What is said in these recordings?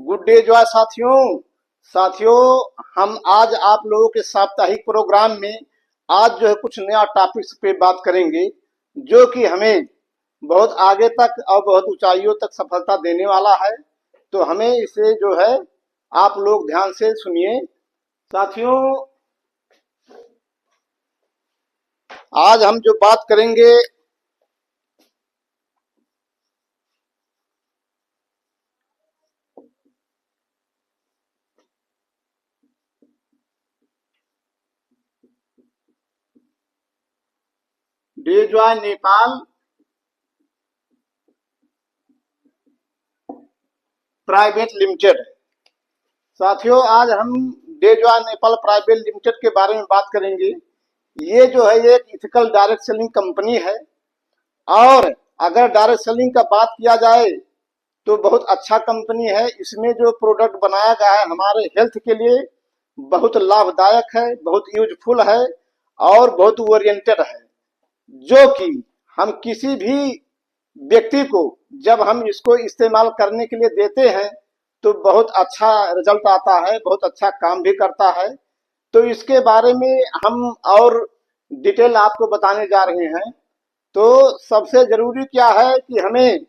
Good day Joy साथियों। साथियों, हम आज आप लोगों के साप्ताहिक प्रोग्राम में आज जो है कुछ नया टॉपिक्स पे बात करेंगे जो कि हमें बहुत आगे तक और बहुत ऊंचाइयों तक सफलता देने वाला है। तो हमें इसे जो है आप लोग ध्यान से सुनिए। साथियों, आज हम जो बात करेंगे day Joy Nepal private limited. साथियों, आज हम day Joy Nepal private limited के बारे में बात करेंगे। ये जो है एक इथिकल डायरेक्ट सेलिंग कंपनी है और अगर डायरेक्ट सेलिंग का बात किया जाए तो बहुत अच्छा कंपनी है। इसमें जो प्रोडक्ट बनाया गया है हमारे हेल्थ के लिए बहुत लाभदायक है, बहुत यूजफुल है और बहुत ओरिएंटेड है, जो कि हम किसी भी व्यक्ति को जब हम इसको इस्तेमाल करने के लिए देते हैं तो बहुत अच्छा रिजल्ट आता है, बहुत अच्छा काम भी करता है। तो इसके बारे में हम और डिटेल आपको बताने जा रहे हैं। तो सबसे जरूरी क्या है कि हमें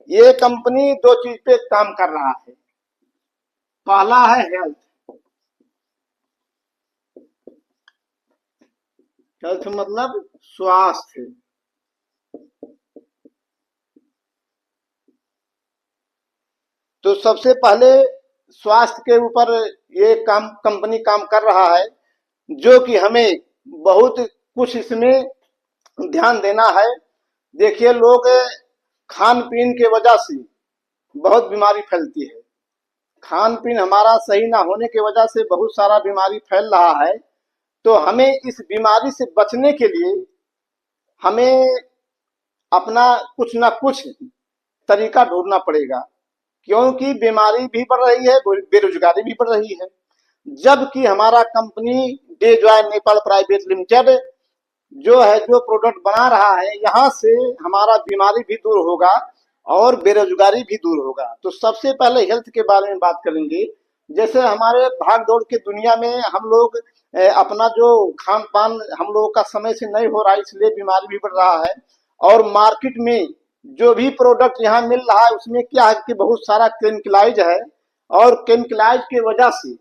ये कंपनी दो चीज पे काम कर रहा है। पहला है हेल्थ। हेल्थ मतलब स्वास्थ्य। तो सबसे पहले स्वास्थ्य के ऊपर ये कंपनी काम कर रहा है, जो कि हमें बहुत कुछ इसमें ध्यान देना है। देखिए, लोग खान पीन के वजह से बहुत बीमारी फैलती है। खान पीन हमारा सही ना होने की वजह से बहुत सारा बीमारी फैल रहा है। तो हमें इस बीमारी से बचने के लिए हमें अपना कुछ ना कुछ तरीका ढूंढना पड़ेगा, क्योंकि बीमारी भी बढ़ रही है, बेरोजगारी भी बढ़ रही है। जबकि हमारा company day Joy Nepal private limited जो है जो प्रोडक्ट बना रहा है, यहाँ से हमारा बीमारी भी दूर होगा और बेरोजगारी भी दूर होगा। तो सबसे पहले हेल्थ के बारे में बात करेंगे। जैसे हमारे भाग दौड़ के दुनिया में हम लोग अपना जो खान पान हम लोगों का समय से नहीं हो रहा है, इसलिए बीमारी भी बढ़ रहा है। और मार्केट में जो भी प्रोडक्ट यहाँ मिल रहा है उसमें क्या है कि बहुत सारा केमिकलाइज है और केमिकलाइज की वजह से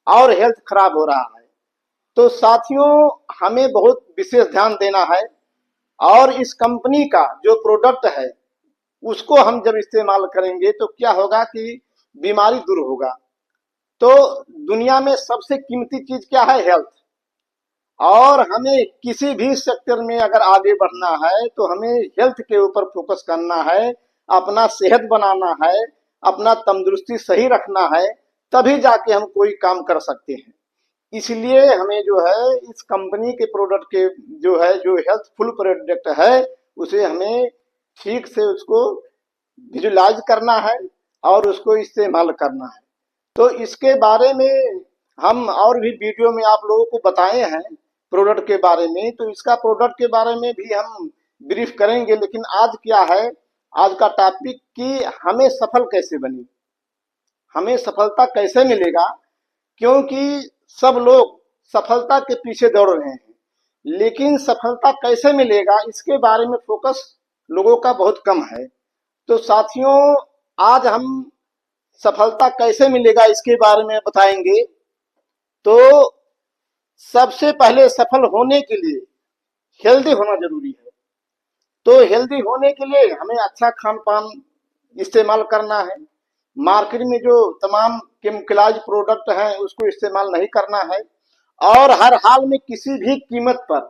और हेल्थ खराब हो रहा है। तो साथियों, हमें बहुत विशेष ध्यान देना है और इस कंपनी का जो प्रोडक्ट है उसको हम जब इस्तेमाल करेंगे तो क्या होगा कि बीमारी दूर होगा। तो दुनिया में सबसे कीमती चीज क्या है? हेल्थ। और हमें किसी भी सेक्टर में अगर आगे बढ़ना है तो हमें हेल्थ के ऊपर फोकस करना है, अपना सेहत बनाना है, अपना तंदुरुस्ती सही रखना है, तभी जाके हम कोई काम कर सकते हैं। इसलिए हमें जो है इस कंपनी के प्रोडक्ट के जो है जो हेल्थफुल प्रोडक्ट है उसे हमें ठीक से उसको विजुलाइज करना है और उसको इस्तेमाल करना है। तो इसके बारे में हम और भी वीडियो में आप लोगों को बताए हैं प्रोडक्ट के बारे में। तो इसका प्रोडक्ट के बारे में भी हम ब्रीफ करेंगे। लेकिन आज क्या है, आज का टॉपिक कि हमें सफल कैसे बने, हमें सफलता कैसे मिलेगा। क्योंकि सब लोग सफलता के पीछे दौड़ रहे हैं, लेकिन सफलता कैसे मिलेगा इसके बारे में फोकस लोगों का बहुत कम है। तो साथियों, आज हम सफलता कैसे मिलेगा इसके बारे में बताएंगे। तो सबसे पहले सफल होने के लिए हेल्दी होना जरूरी है। तो हेल्दी होने के लिए हमें अच्छा खान पान इस्तेमाल करना है। मार्केट में जो तमाम केमिकलाइज प्रोडक्ट हैं उसको इस्तेमाल नहीं करना है और हर हाल में किसी भी कीमत पर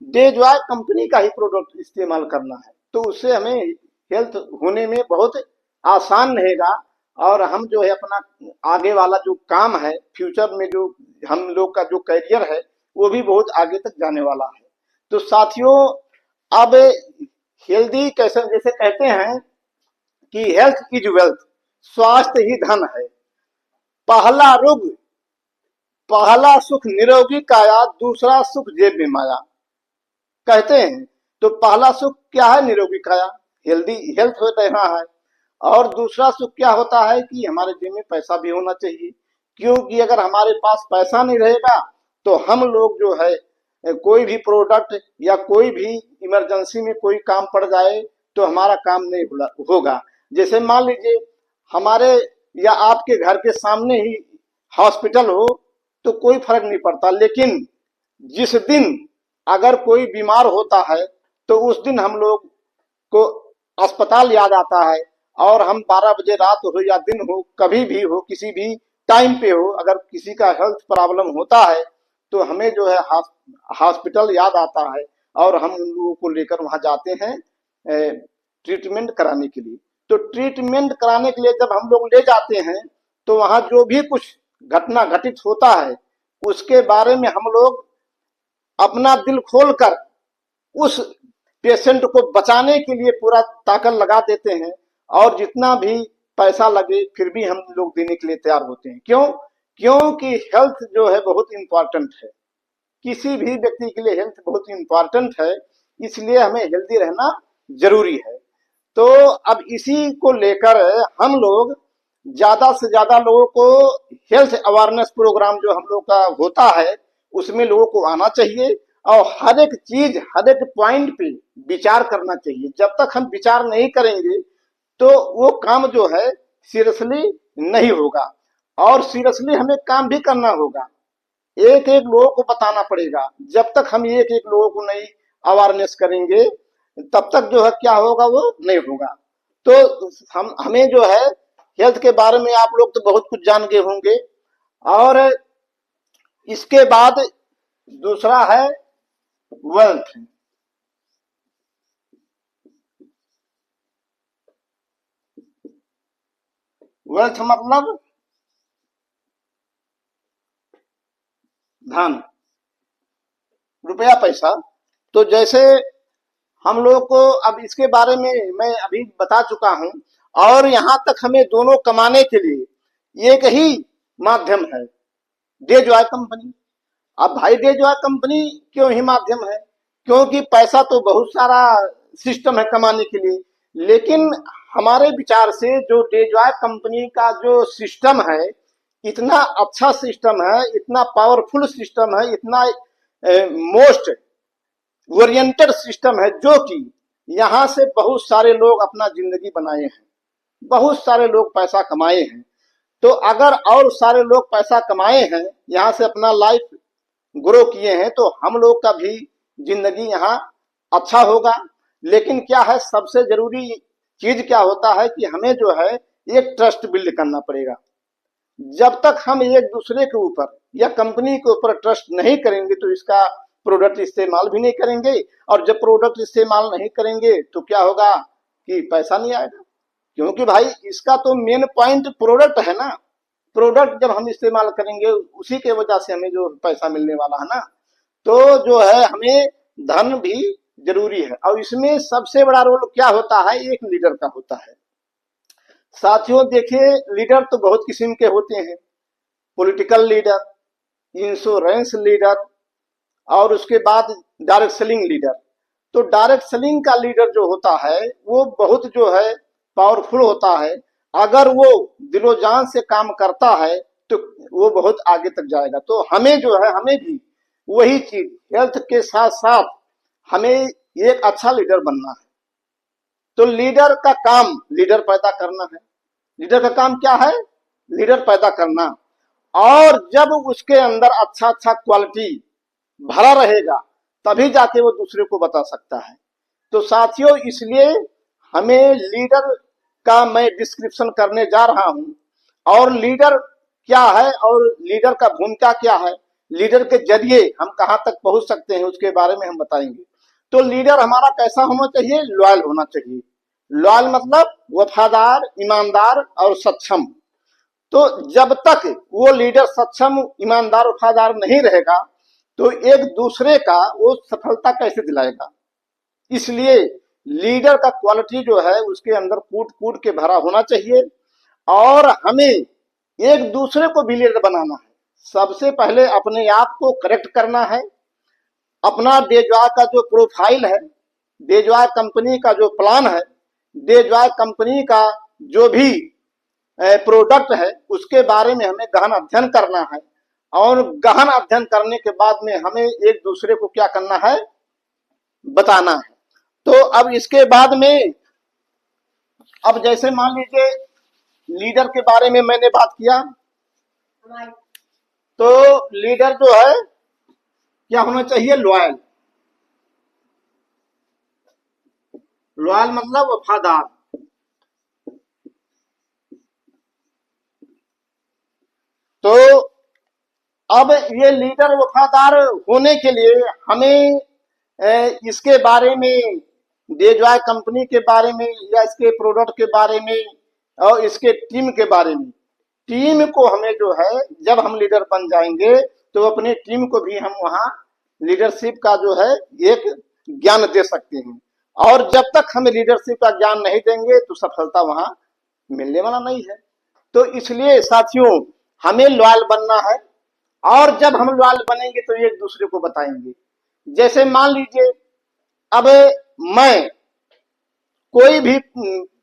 डे जॉय कंपनी का ही प्रोडक्ट इस्तेमाल करना है। तो उससे हमें हेल्थ होने में बहुत आसान रहेगा और हम जो है अपना आगे वाला जो काम है, फ्यूचर में जो हम लोग का जो करियर है वो भी बहुत आगे तक जाने वाला है। तो साथियों, अब हेल्दी कैसे, जैसे कहते हैं कि हेल्थ इज वेल्थ, स्वास्थ्य ही धन है। पहला रोग, पहला सुख निरोगी काया, दूसरा सुख जेब में माया, कहते हैं। तो पहला सुख क्या है? निरोगी काया, हेल्दी हेल्थ रहना है। और दूसरा सुख क्या होता है कि हमारे जेब में पैसा भी होना चाहिए, क्योंकि अगर हमारे पास पैसा नहीं रहेगा तो हम लोग जो है कोई भी प्रोडक्ट या कोई भी इमरजेंसी में कोई काम पड़ जाए तो हमारा काम नहीं होगा। जैसे मान लीजिए हमारे या आपके घर के सामने ही हॉस्पिटल हो तो कोई फर्क नहीं पड़ता, लेकिन जिस दिन अगर कोई बीमार होता है तो उस दिन हम लोग को अस्पताल याद आता है, और हम 12 बजे रात हो या दिन हो, कभी भी हो, किसी भी टाइम पे हो, अगर किसी का हेल्थ प्रॉब्लम होता है तो हमें जो है हॉस्पिटल याद आता है और हम उन लोगों को लेकर वहां जाते हैं ट्रीटमेंट कराने के लिए। तो ट्रीटमेंट कराने के लिए जब हम लोग ले जाते हैं तो वहां जो भी कुछ घटना घटित होता है उसके बारे में हम लोग अपना दिल खोलकर उस पेशेंट को बचाने के लिए पूरा ताकत लगा देते हैं, और जितना भी पैसा लगे फिर भी हम लोग देने के लिए तैयार होते हैं। क्यों? क्योंकि हेल्थ जो है बहुत इंपॉर्टेंट है, किसी भी व्यक्ति के लिए हेल्थ बहुत इंपॉर्टेंट है, इसलिए हमें हेल्दी रहना जरूरी है। तो अब इसी को लेकर हम लोग ज्यादा से ज्यादा लोगों को हेल्थ अवेयरनेस प्रोग्राम जो हम लोग का होता है उसमें लोगों को आना चाहिए, और हर एक चीज हर एक पॉइंट पे विचार करना चाहिए। जब तक हम विचार नहीं करेंगे तो वो काम जो है सीरियसली नहीं होगा, और सीरियसली हमें काम भी करना होगा, एक एक लोगों को बताना पड़ेगा। जब तक हम एक एक लोगों को नहीं अवेयरनेस करेंगे तब तक जो है क्या होगा, वो नहीं होगा। तो हमें जो है हेल्थ के बारे में आप लोग तो बहुत कुछ जान गए होंगे। और इसके बाद दूसरा है वेल्थ। वेल्थ मतलब धन, रुपया पैसा। तो जैसे हम लोग को अब इसके बारे में मैं अभी बता चुका हूं, और यहां तक हमें दोनों कमाने के लिए एक ही माध्यम है, डे जॉय कंपनी। अब भाई डे जॉय कंपनी क्यों ही माध्यम है? क्योंकि पैसा तो बहुत सारा सिस्टम है कमाने के लिए, लेकिन हमारे विचार से जो डे जॉय कंपनी का जो सिस्टम है इतना अच्छा सिस्टम है, इतना पावरफुल सिस्टम है, इतना मोस्ट ओरिएंटेड सिस्टम है, जो कि यहाँ से बहुत सारे लोग अपना जिंदगी बनाए हैं, बहुत सारे लोग पैसा कमाए हैं। तो अगर और सारे लोग पैसा कमाए हैं, यहाँ से अपना लाइफ ग्रो किए हैं, तो हम लोग का भी जिंदगी यहाँ अच्छा होगा। लेकिन क्या है, सबसे जरूरी चीज क्या होता है कि हमें जो है एक ट्रस्ट बिल्ड करना पड़ेगा। जब तक हम एक दूसरे के ऊपर या कंपनी के ऊपर ट्रस्ट नहीं करेंगे तो इसका प्रोडक्ट इस्तेमाल भी नहीं करेंगे, और जब प्रोडक्ट इस्तेमाल नहीं करेंगे तो क्या होगा कि पैसा नहीं आएगा। क्योंकि भाई इसका तो मेन पॉइंट प्रोडक्ट है ना, प्रोडक्ट जब हम इस्तेमाल करेंगे उसी के वजह से हमें जो पैसा मिलने वाला है ना। तो जो है हमें धन भी जरूरी है, और इसमें सबसे बड़ा रोल क्या होता है, एक लीडर का होता है। साथियों देखिए, लीडर तो बहुत किस्म के होते हैं, पॉलिटिकल लीडर, इंश्योरेंस लीडर, और उसके बाद डायरेक्ट सेलिंग लीडर। तो डायरेक्ट सेलिंग का लीडर जो होता है वो बहुत जो है पावरफुल होता है। अगर वो दिलो जान से काम करता है तो वो बहुत आगे तक जाएगा। तो हमें जो है हमें भी वही चीज हेल्थ के साथ साथ हमें एक अच्छा लीडर बनना है। तो लीडर का काम लीडर पैदा करना है। लीडर का काम क्या है? लीडर पैदा करना। और जब उसके अंदर अच्छा अच्छा क्वालिटी भरा रहेगा तभी जाके वो दूसरे को बता सकता है। तो साथियों इसलिए हमें लीडर का मैं डिस्क्रिप्शन करने जा रहा हूं, और लीडर क्या है और लीडर का भूमिका क्या है, लीडर के जरिए हम कहां तक पहुंच सकते हैं उसके बारे में हम बताएंगे। तो लीडर हमारा कैसा होना चाहिए? लॉयल होना चाहिए। लॉयल मतलब वफादार, ईमानदार और सक्षम। तो जब तक वो लीडर सक्षम, ईमानदार, वफादार नहीं रहेगा तो एक दूसरे का वो सफलता कैसे दिलाएगा? इसलिए लीडर का क्वालिटी जो है उसके अंदर कूट कूट के भरा होना चाहिए, और हमें एक दूसरे को भी लीडर बनाना है। सबसे पहले अपने आप को करेक्ट करना है। अपना डेजॉय का जो प्रोफाइल है, डेजॉय कंपनी का जो प्लान है, डेजॉय कंपनी का जो भी प्रोडक्ट है उसके बारे में हमें गहन अध्ययन करना है, और गहन अध्ययन करने के बाद में हमें एक दूसरे को क्या करना है, बताना है। तो अब इसके बाद में, अब जैसे मान लीजिए लीडर के बारे में मैंने बात किया, तो लीडर जो है क्या होना चाहिए, लॉयल। लॉयल मतलब वफादार। तो अब ये लीडर वफादार होने के लिए हमें इसके बारे में, डेजॉय कंपनी के बारे में या इसके प्रोडक्ट के बारे में और इसके टीम के बारे में, टीम को हमें जो है, जब हम लीडर बन जाएंगे तो अपने टीम को भी हम वहां लीडरशिप का जो है एक ज्ञान दे सकते हैं। और जब तक हमें लीडरशिप का ज्ञान नहीं देंगे तो सफलता वहां मिलने वाला नहीं है। तो इसलिए साथियों, हमें लॉयल बनना है, और जब हम लॉयल बनेंगे तो एक दूसरे को बताएंगे। जैसे मान लीजिए अब मैं कोई भी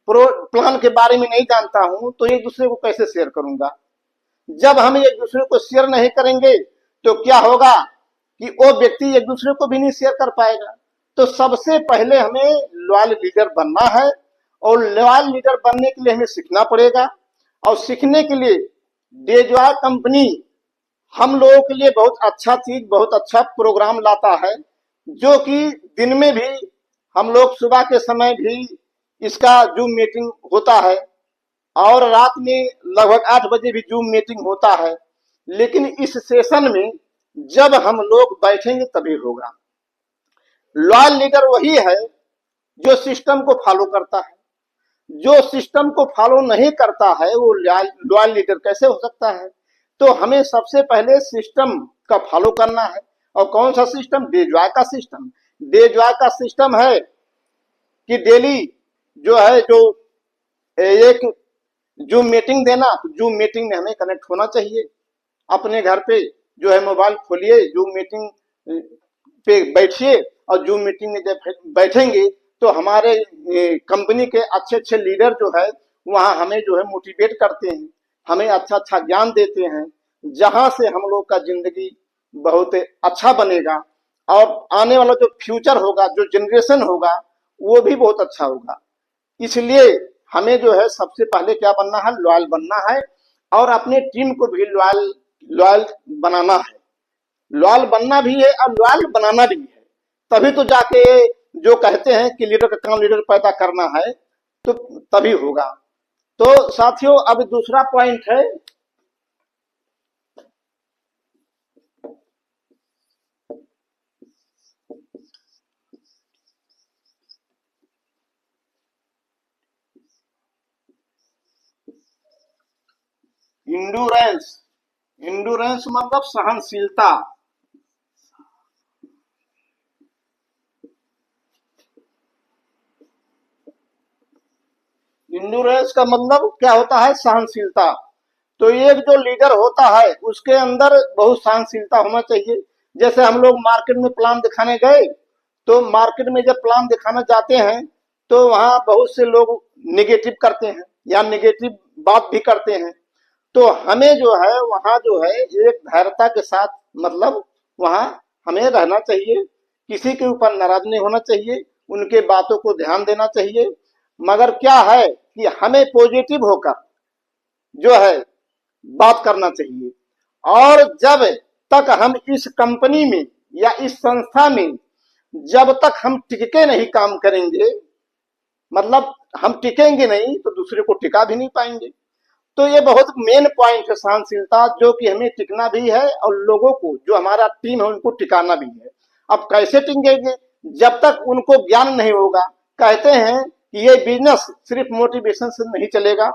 प्लान के बारे में नहीं जानता हूं तो एक दूसरे को कैसे शेयर करूंगा। जब हम एक दूसरे को शेयर नहीं करेंगे तो क्या होगा कि वो व्यक्ति एक दूसरे को भी नहीं शेयर कर पाएगा। तो सबसे पहले हमें लॉयल लीडर बनना है, और लॉयल लीडर बनने के लिए हमें सीखना पड़ेगा। और सीखने के लिए डेजॉय कंपनी हम लोगों के लिए बहुत अच्छा चीज, बहुत अच्छा प्रोग्राम लाता है, जो कि दिन में भी हम लोग सुबह के समय भी इसका जूम मीटिंग होता है, और रात में लगभग 8 बजे भी जूम मीटिंग होता है। लेकिन इस सेशन में जब हम लोग बैठेंगे तभी होगा। लॉयल लीडर वही है जो सिस्टम को फॉलो करता है। जो सिस्टम को फॉलो नहीं करता है वो लॉयल लीडर कैसे हो सकता है। तो हमें सबसे पहले सिस्टम का फॉलो करना है। और कौन सा सिस्टम, डेजॉय का सिस्टम। डेजॉय का सिस्टम है कि डेली जो है, जो एक जूम मीटिंग देना, तो जूम मीटिंग में हमें कनेक्ट होना चाहिए। अपने घर पे जो है मोबाइल खोलिए, जूम मीटिंग पे बैठिए, और जूम मीटिंग में जब बैठेंगे तो हमारे कंपनी के अच्छे अच्छे लीडर जो है वहां हमें जो है मोटिवेट करते हैं, हमें अच्छा अच्छा ज्ञान देते हैं, जहां से हम लोग का जिंदगी बहुत अच्छा बनेगा, और आने वाला जो फ्यूचर होगा, जो जनरेशन होगा, वो भी बहुत अच्छा होगा। इसलिए हमें जो है सबसे पहले क्या बनना है, लॉयल बनना है, और अपने टीम को भी लॉयल लॉयल बनाना है। लॉयल बनना भी है और लॉयल बनाना भी है, तभी तो जाके जो कहते हैं कि लीडर का काम लीडर पैदा करना है, तो तभी होगा। तो साथियों, अब दूसरा पॉइंट है इंडोरेंस। इंडोरेंस मतलब सहनशीलता। इंडोरेंस का मतलब क्या होता है, सहनशीलता। तो एक जो लीडर होता है उसके अंदर बहुत सहनशीलता होना चाहिए। जैसे हम लोग मार्केट में प्लान दिखाने गए, तो मार्केट में जब प्लान दिखाना जाते हैं तो वहां बहुत से लोग निगेटिव करते हैं या निगेटिव बात भी करते हैं। तो हमें जो है वहां जो है एक धैर्यता के साथ, मतलब वहां हमें रहना चाहिए, किसी के ऊपर नाराज नहीं होना चाहिए, उनके बातों को ध्यान देना चाहिए। मगर क्या है कि हमें पॉजिटिव होकर जो है बात करना चाहिए। और जब तक हम इस कंपनी में या इस संस्था में जब तक हम टिके नहीं काम करेंगे, मतलब हम टिकेंगे नहीं तो दूसरे को टिका भी नहीं पाएंगे। तो ये बहुत मेन पॉइंट है सहनशीलता, जो कि हमें टिकना भी है और लोगों को, जो हमारा टीम है, उनको टिकाना भी है। अब कैसे टिकेंगे, जब तक उनको ज्ञान नहीं होगा। कहते हैं कि ये बिजनेस सिर्फ मोटिवेशन से नहीं चलेगा,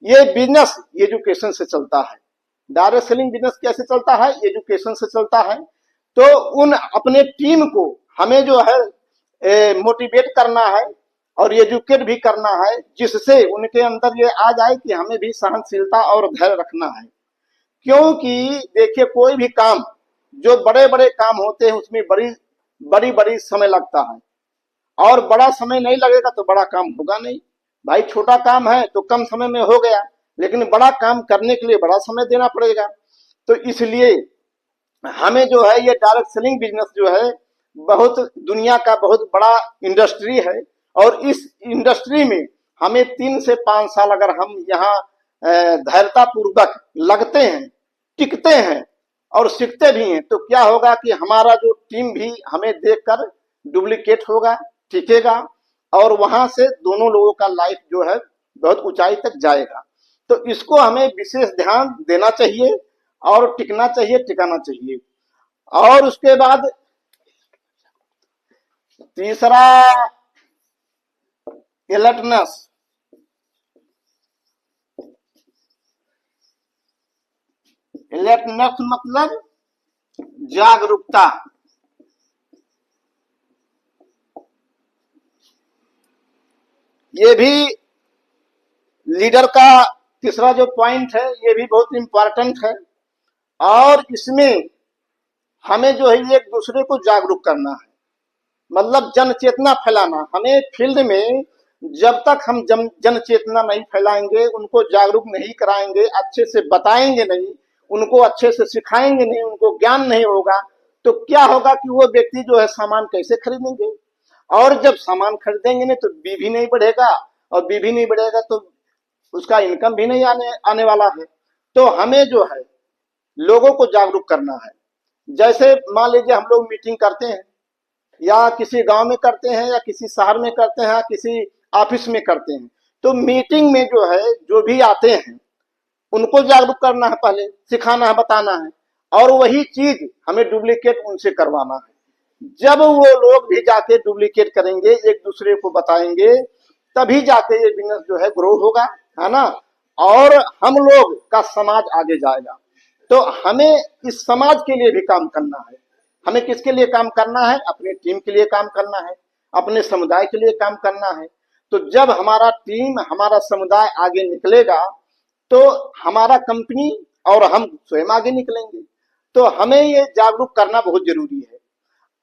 ये बिजनेस एजुकेशन से चलता है। डायरेक्ट सेलिंग बिजनेस कैसे चलता है, एजुकेशन से चलता है। तो उन अपने टीम को हमें जो है मोटिवेट करना है और एजुकेट भी करना है, जिससे उनके अंदर ये आ जाए कि हमें भी सहनशीलता और धैर्य रखना है। क्योंकि देखिए, कोई भी काम, जो बड़े बड़े काम होते हैं उसमें बड़ी बड़ी समय लगता है, और बड़ा समय नहीं लगेगा तो बड़ा काम होगा नहीं। भाई छोटा काम है तो कम समय में हो गया, लेकिन बड़ा काम करने के लिए बड़ा समय देना पड़ेगा। तो इसलिए हमें जो है ये डायरेक्ट सेलिंग बिजनेस जो है बहुत दुनिया का बहुत बड़ा इंडस्ट्री है, और इस इंडस्ट्री में हमें 3 से 5 साल अगर हम यहाँ धैर्यता पूर्वक लगते हैं, टिकते हैं और सीखते भी हैं, तो क्या होगा कि हमारा जो टीम भी हमें देखकर डुप्लीकेट होगा, टिकेगा, और वहां से दोनों लोगों का लाइफ जो है बहुत ऊंचाई तक जाएगा। तो इसको हमें विशेष ध्यान देना चाहिए और टिकना चाहिए, टिकाना चाहिए। और उसके बाद तीसरा अलर्टनेस। अलर्टनेस मतलब जागरूकता। ये भी लीडर का तीसरा जो पॉइंट है, ये भी बहुत इंपॉर्टेंट है। और इसमें हमें जो है एक दूसरे को जागरूक करना है, मतलब जन चेतना फैलाना। हमें फील्ड में जब तक हम जन चेतना नहीं फैलाएंगे, उनको जागरूक नहीं कराएंगे, अच्छे से बताएंगे नहीं, उनको अच्छे से सिखाएंगे नहीं, उनको ज्ञान नहीं होगा, तो क्या होगा कि वो व्यक्ति जो है सामान कैसे खरीदेंगे। और जब सामान खरीदेंगे नहीं तो बी भी नहीं बढ़ेगा, और बी भी नहीं बढ़ेगा तो उसका इनकम भी नहीं आने वाला है। तो हमें जो है लोगों को जागरूक करना है। जैसे मान लीजिए हम लोग मीटिंग करते हैं, या किसी गांव में करते हैं, या किसी शहर में करते हैं, या किसी ऑफिस में करते हैं, तो मीटिंग में जो है जो भी आते हैं उनको जागरूक करना है, पहले सिखाना है, बताना है, और वही चीज हमें डुप्लीकेट उनसे करवाना है। जब वो लोग भी जाके डुप्लीकेट करेंगे, एक दूसरे को बताएंगे, तभी जाके ये बिजनेस जो है ग्रो होगा, है ना, और हम लोग का समाज आगे जाएगा। तो हमें इस समाज के लिए भी काम करना है। हमें किसके लिए काम करना है? अपनी टीम के लिए काम करना है, अपने समुदाय के लिए काम करना है। तो जब हमारा टीम, हमारा समुदाय आगे निकलेगा, तो हमारा कंपनी और हम स्वयं आगे निकलेंगे। तो हमें ये जागरूक करना बहुत जरूरी है।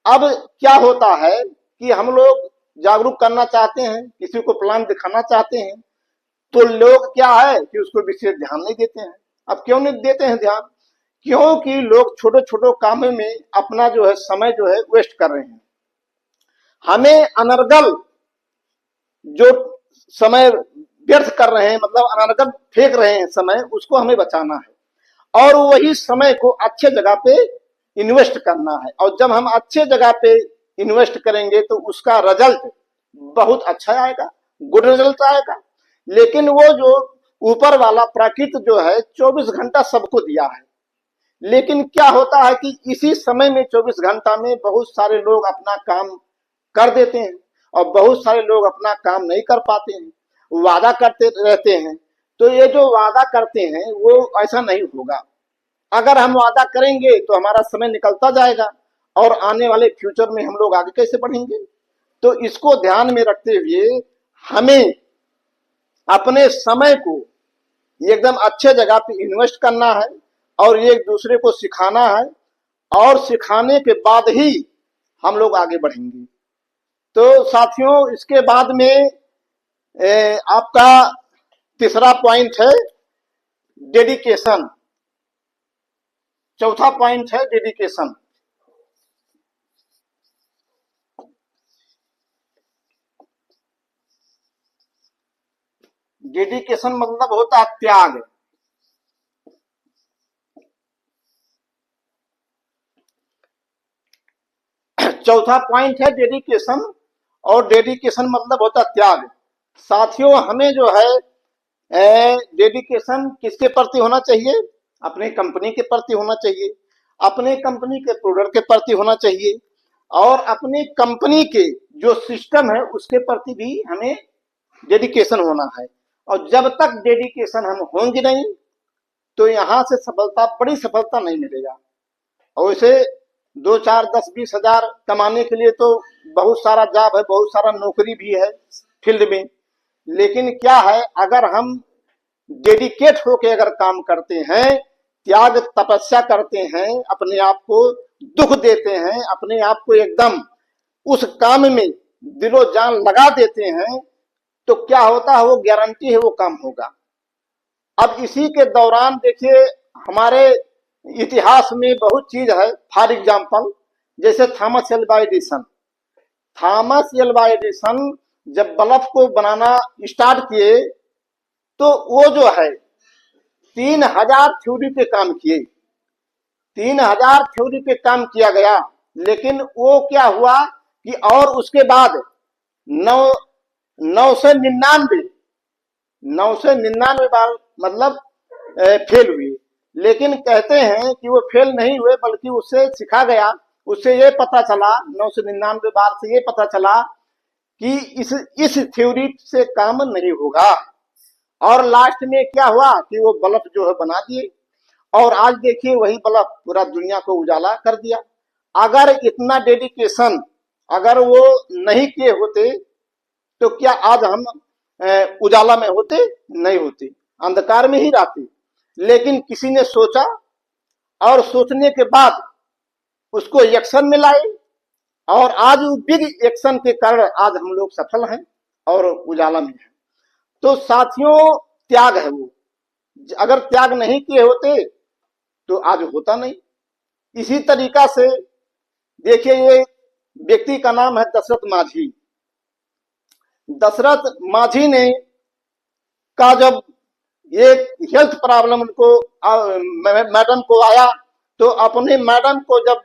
अब क्या होता है कि हम लोग जागरूक करना चाहते हैं, किसी को प्लान दिखाना चाहते हैं, तो लोग क्या है कि उसको विशेष ध्यान नहीं देते हैं। अब क्यों नहीं देते हैं ध्यान? क्योंकि लोग छोटे छोटे कामों में अपना जो है समय जो है वेस्ट कर रहे हैं। हमें अनर्गल जो समय व्यर्थ कर रहे हैं, मतलब अनर्गल फेंक रहे हैं समय, उसको हमें बचाना है, और वही समय को अच्छे जगह पे इन्वेस्ट करना है। और जब हम अच्छे जगह पे इन्वेस्ट करेंगे तो उसका रिजल्ट बहुत अच्छा आएगा, गुड रिजल्ट आएगा। लेकिन वो जो ऊपर वाला प्रकृति जो है 24 घंटा सबको दिया है, लेकिन क्या होता है कि इसी समय में 24 घंटा में बहुत सारे लोग अपना काम कर देते हैं, और बहुत सारे लोग अपना काम नहीं कर पाते हैं, वादा करते रहते हैं। तो ये जो वादा करते हैं वो ऐसा नहीं होगा। अगर हम वादा करेंगे तो हमारा समय निकलता जाएगा, और आने वाले फ्यूचर में हम लोग आगे कैसे बढ़ेंगे। तो इसको ध्यान में रखते हुए हमें अपने समय को एकदम अच्छे जगह पे इन्वेस्ट करना है, और एक दूसरे को सिखाना है, और सिखाने के बाद ही हम लोग आगे बढ़ेंगे। तो साथियों, इसके बाद में आपका तीसरा पॉइंट है डेडिकेशन। चौथा पॉइंट है डेडिकेशन। डेडिकेशन मतलब होता है त्याग। चौथा पॉइंट है डेडिकेशन, और डेडिकेशन मतलब होता है त्याग। साथियों, हमें जो है डेडिकेशन किसके प्रति होना चाहिए? अपने कंपनी के प्रति होना चाहिए, अपने कंपनी के प्रोडक्ट के प्रति होना चाहिए, और अपने कंपनी के जो सिस्टम है उसके प्रति भी हमें डेडिकेशन होना है। और जब तक डेडिकेशन हम होंगे नहीं, तो यहां से सफलता, बड़ी सफलता नहीं मिलेगा। और वैसे 2, 4, 10, 20 हजार कमाने के लिए तो बहुत सारा जॉब है, बहुत सारा नौकरी भी है फील्ड में। लेकिन क्या है, अगर हम डेडिकेट होके अगर काम करते हैं, त्याग तपस्या करते हैं, अपने आप को दुख देते हैं, अपने आप को एकदम उस काम में दिलो जान लगा देते हैं, तो क्या होता है, वो गारंटी है वो काम होगा। अब इसी के दौरान देखिए, हमारे इतिहास में बहुत चीज है। फॉर एग्जाम्पल, जैसे Thomas Alva Edison. Thomas Alva Edison जब बल्ब को बनाना स्टार्ट किए, तो वो जो है 3,000 थ्योरी पे काम किए। 3,000 थ्योरी पे काम किया गया, लेकिन वो क्या हुआ कि और उसके बाद नौ 999 999 बार मतलब फेल हुए। लेकिन कहते हैं कि वो फेल नहीं हुए, बल्कि उससे सीखा गया। उससे ये पता चला, 999 बार से ये पता चला कि इस थ्योरी से काम नहीं होगा। और लास्ट में क्या हुआ कि वो बल्ब जो है बना दिए, और आज देखिए वही बल्ब पूरा दुनिया को उजाला कर दिया। अगर इतना डेडिकेशन अगर वो नहीं किए होते, तो क्या आज हम उजाला में होते? नहीं होते, अंधकार में ही रहते। लेकिन किसी ने सोचा, और सोचने के बाद उसको एक्शन में लाए, और आज बिग एक्शन के कारण आज हम लोग सफल हैं और उजाला में हैं। तो साथियों, त्याग है वो। अगर त्याग नहीं किए होते तो आज होता नहीं। इसी तरीका से देखिए, ये व्यक्ति का नाम है दशरथ माझी। दशरथ माझी ने का जब ये हेल्थ प्रॉब्लम उनको मैडम को आया, तो अपने मैडम को जब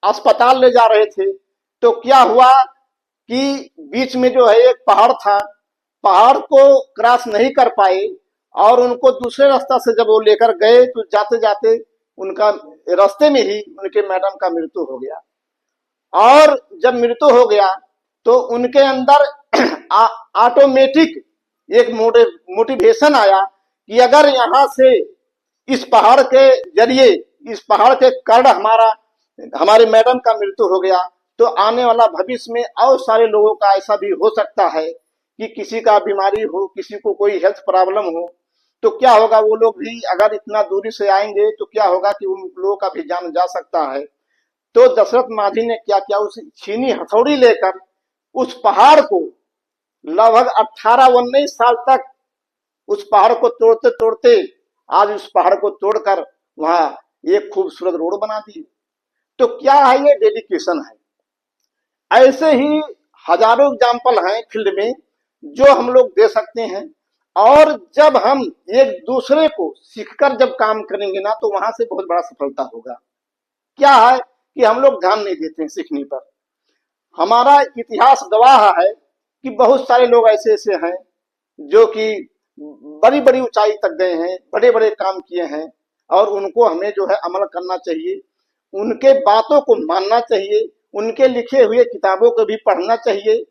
अस्पताल ले जा रहे थे, तो क्या हुआ कि बीच में जो है एक पहाड़ था, पहाड़ को क्रॉस नहीं कर पाए, और उनको दूसरे रास्ता से जब वो लेकर गए, तो जाते जाते उनका रास्ते में ही उनके मैडम का मृत्यु हो गया। और जब मृत्यु हो गया, तो उनके अंदर ऑटोमेटिक एक मोटिवेशन आया कि अगर यहाँ से इस पहाड़ के जरिए, इस पहाड़ के कारण हमारे मैडम का मृत्यु हो गया, तो आने वाला भविष्य में और सारे लोगों का ऐसा भी हो सकता है कि किसी का बीमारी हो, किसी को कोई हेल्थ प्रॉब्लम हो, तो क्या होगा, वो लोग भी अगर इतना दूरी से आएंगे तो क्या होगा कि उन लोगों का भी जान जा सकता है। तो दशरथ माझी ने क्या किया, उस छीनी हथौड़ी लेकर उस पहाड़ को लगभग 18-19 साल तक उस पहाड़ को तोड़ते तोड़ते आज उस पहाड़ को तोड़कर वहां एक खूबसूरत रोड बना दी। तो क्या है, ये डेडिकेशन है। ऐसे ही हजारों एग्जाम्पल हैं फील्ड में जो हम लोग दे सकते हैं। और जब हम एक दूसरे को सीखकर जब काम करेंगे ना, तो वहां से बहुत बड़ा सफलता होगा। क्या है कि हम लोग ध्यान नहीं देते हैं सीखने पर। हमारा इतिहास गवाह है कि बहुत सारे लोग ऐसे ऐसे हैं जो कि बड़ी बड़ी ऊंचाई तक गए हैं, बड़े बड़े काम किए हैं, और उनको हमें जो है अमल करना चाहिए, उनके बातों को मानना चाहिए, उनके लिखे हुए किताबों को भी पढ़ना चाहिए,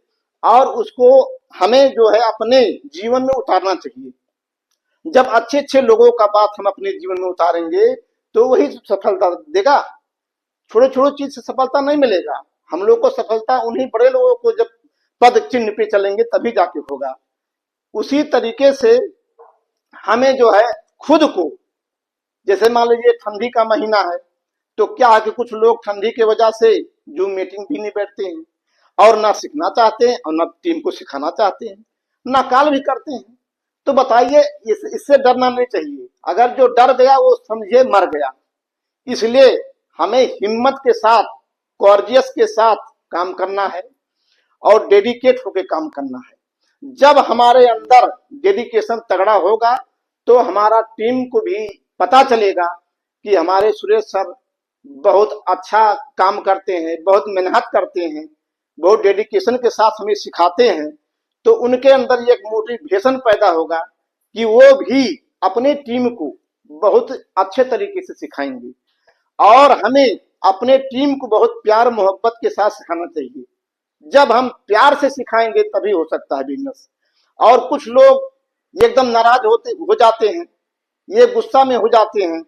और उसको हमें जो है अपने जीवन में उतारना चाहिए। जब अच्छे अच्छे लोगों का बात हम अपने जीवन में उतारेंगे, तो वही सफलता देगा। छोटे छोटे चीज से सफलता नहीं मिलेगा। हम लोग को सफलता उन्हीं बड़े लोगों को जब पद चिन्ह पे चलेंगे तभी जाके होगा। उसी तरीके से हमें जो है खुद को, जैसे मान लीजिए ठंडी का महीना है, तो क्या है कि कुछ लोग ठंडी की वजह से जूम मीटिंग भी नहीं बैठते हैं, और ना सीखना चाहते हैं, और ना टीम को सिखाना चाहते हैं, ना कॉल भी करते हैं। तो बताइए, इससे डरना नहीं चाहिए। अगर जो डर गया वो समझिए मर गया। इसलिए हमें हिम्मत के साथ, कॉर्जियस के साथ काम करना है, और डेडिकेट होकर काम करना है। जब हमारे अंदर डेडिकेशन तगड़ा होगा, तो हमारा टीम को भी पता चलेगा कि हमारे सुरेश सर बहुत अच्छा काम करते हैं, बहुत मेहनत करते हैं, बहुत डेडिकेशन के साथ हमें सिखाते हैं। तो उनके अंदर एक मोटिवेशन पैदा होगा कि वो भी अपने टीम को बहुत अच्छे तरीके से सिखाएंगे। और हमें अपने टीम को बहुत प्यार मोहब्बत के साथ सिखाना चाहिए। जब हम प्यार से सिखाएंगे तभी हो सकता है बिजनेस। और कुछ लोग एकदम नाराज हो जाते हैं, ये गुस्सा में हो जाते हैं,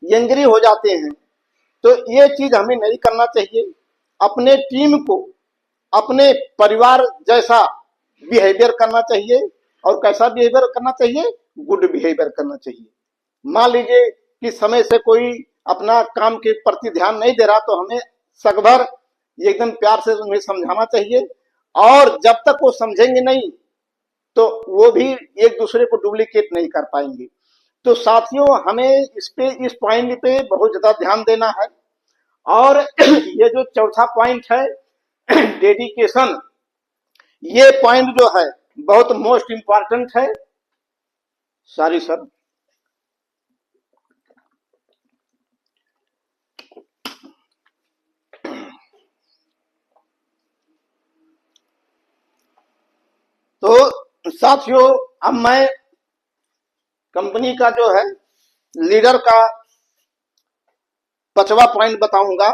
एंग्री हो जाते हैं। तो ये चीज हमें नहीं करना चाहिए। अपने टीम को अपने परिवार जैसा बिहेवियर करना चाहिए। और कैसा बिहेवियर करना चाहिए? गुड बिहेवियर करना चाहिए। मान लीजिए कि समय से कोई अपना काम के प्रति ध्यान नहीं दे रहा, तो हमें सगभर एकदम प्यार से उन्हें समझाना चाहिए। और जब तक वो समझेंगे नहीं, तो वो भी एक दूसरे को डुप्लीकेट नहीं कर पाएंगे। तो साथियों, हमें इस पॉइंट पे बहुत ज्यादा ध्यान देना है। और ये जो चौथा पॉइंट है, डेडिकेशन, ये पॉइंट जो है बहुत मोस्ट इंपॉर्टेंट है। Sorry sir. तो साथियों, अब मैं कंपनी का जो है लीडर का 5वां पॉइंट बताऊंगा।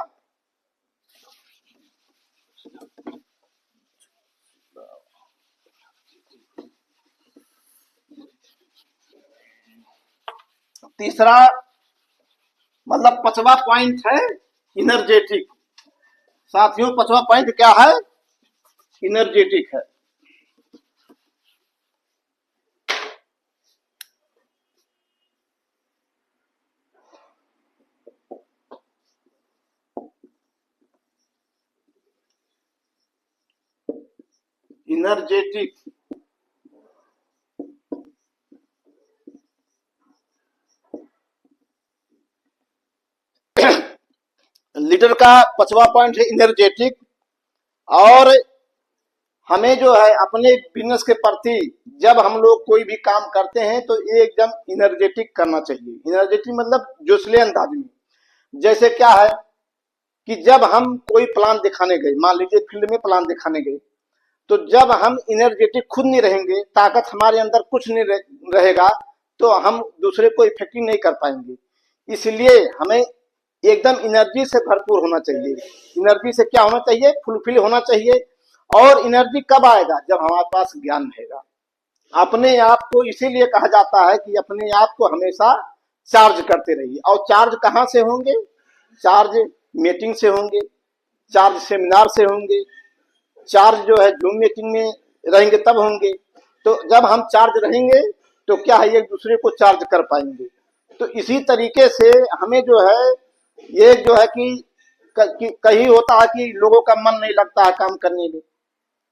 तीसरा मतलब 5वां पॉइंट है इनर्जेटिक। साथियों, 5वां पॉइंट क्या है? इनर्जेटिक है। इनर्जेटिक लीडर का 5वां पॉइंट है इनर्जेटिक। और हमें जो है अपने बिजनेस के प्रति जब हम लोग कोई भी काम करते हैं तो ये एकदम इनर्जेटिक करना चाहिए। इनर्जेटिक मतलब जोशीले अंदाज में। जैसे क्या है कि जब हम कोई प्लान दिखाने गए, मान लीजिए फील्ड में प्लान दिखाने गए, तो जब हम इनर्जेटिक खुद नहीं रहेंगे, ताकत हमारे अंदर कुछ नहीं रहेगा, तो हम दूसरे को इफेक्टिव नहीं कर पाएंगे। इसलिए हमें एकदम एनर्जी से भरपूर होना चाहिए। एनर्जी से क्या होना चाहिए? फुलफिल होना चाहिए। और एनर्जी कब आएगा? जब हमारे पास ज्ञान रहेगा। अपने आप को इसीलिए कहा जाता है कि अपने आप को हमेशा चार्ज करते रहिए। और चार्ज कहाँ से होंगे? चार्ज मीटिंग से होंगे, चार्ज सेमिनार से होंगे, चार्ज जो है जूम मीटिंग में रहेंगे तब होंगे। तो जब हम चार्ज रहेंगे तो क्या है, एक दूसरे को चार्ज कर पाएंगे। तो इसी तरीके से हमें जो है ये जो है कि कहीं होता है कि लोगों का मन नहीं लगता है काम करने में,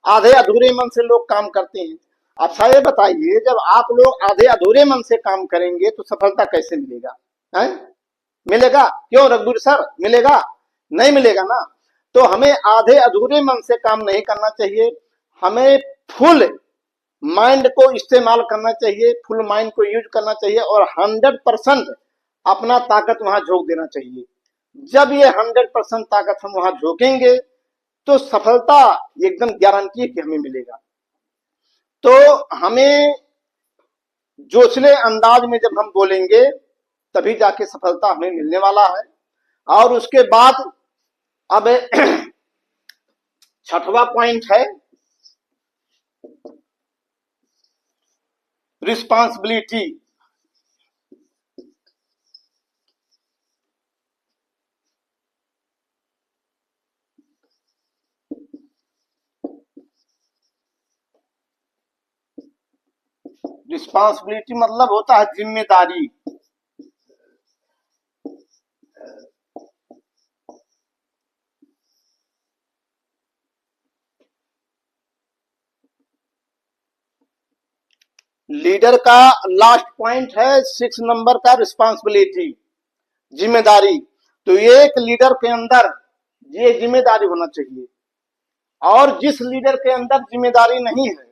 आधे अधूरे मन से लोग काम करते हैं। अच्छा ये बताइए, जब आप लोग आधे अधूरे मन से काम करेंगे तो सफलता कैसे मिलेगा? है? मिलेगा? क्यों रघुवीर सर, मिलेगा? नहीं मिलेगा ना। तो हमें आधे अधूरे मन से काम नहीं करना चाहिए। हमें फुल माइंड को इस्तेमाल करना चाहिए, फुल माइंड को यूज करना चाहिए और 100% अपना ताकत वहां झोंक देना चाहिए। जब ये 100% ताकत हम वहां झोंकेंगे तो सफलता एकदम गारंटी है कि हमें मिलेगा। तो हमें जोशले अंदाज में जब हम बोलेंगे तभी जाके सफलता हमें मिलने वाला है। और उसके बाद अब 6वां पॉइंट है रिस्पांसिबिलिटी। रिस्पांसिबिलिटी मतलब होता है जिम्मेदारी। लीडर का लास्ट पॉइंट है 6 नंबर का, रिस्पांसिबिलिटी, जिम्मेदारी। तो एक लीडर के अंदर ये जिम्मेदारी होना चाहिए। और जिस लीडर के अंदर जिम्मेदारी नहीं है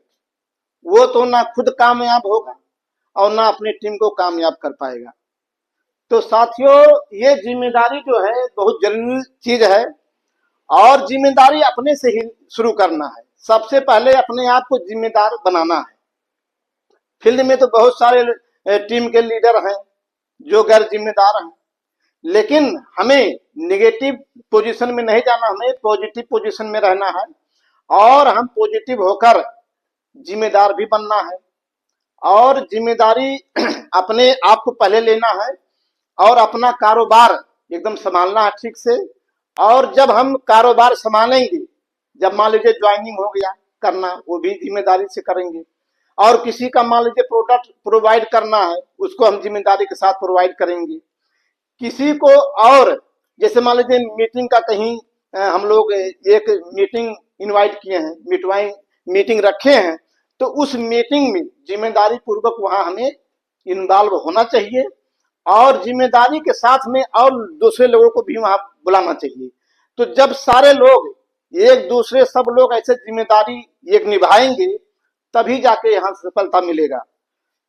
वो तो ना खुद कामयाब होगा और ना अपनी टीम को कामयाब कर पाएगा। तो साथियों, ये जिम्मेदारी जो है बहुत जरूरी चीज है। और जिम्मेदारी अपने से ही शुरू करना है। सबसे पहले अपने आप को जिम्मेदार बनाना है। फील्ड में तो बहुत सारे टीम के लीडर हैं जो गैर जिम्मेदार हैं, लेकिन हमें निगेटिव पोजीशन में नहीं जाना, हमें पॉजिटिव पोजीशन में रहना है। और हम पॉजिटिव होकर जिम्मेदार भी बनना है। और जिम्मेदारी अपने आप को पहले लेना है और अपना कारोबार एकदम संभालना है ठीक से। और जब हम कारोबार संभालेंगे, जब मान लीजिए ज्वाइनिंग हो गया करना, वो भी जिम्मेदारी से करेंगे। और किसी का मान लीजिए प्रोडक्ट प्रोवाइड करना है, उसको हम जिम्मेदारी के साथ प्रोवाइड करेंगे। किसी को और जैसे मान लीजिए मीटिंग का कहीं हम लोग एक मीटिंग इनवाइट किए हैं, मीटिंग रखे हैं, तो उस मीटिंग में जिम्मेदारी पूर्वक वहां हमें इन्वॉल्व होना चाहिए और जिम्मेदारी के साथ में और दूसरे लोगों को भी वहां बुलाना चाहिए। तो जब सारे लोग एक दूसरे सब लोग ऐसे जिम्मेदारी एक निभाएंगे तभी जाके यहाँ सफलता मिलेगा।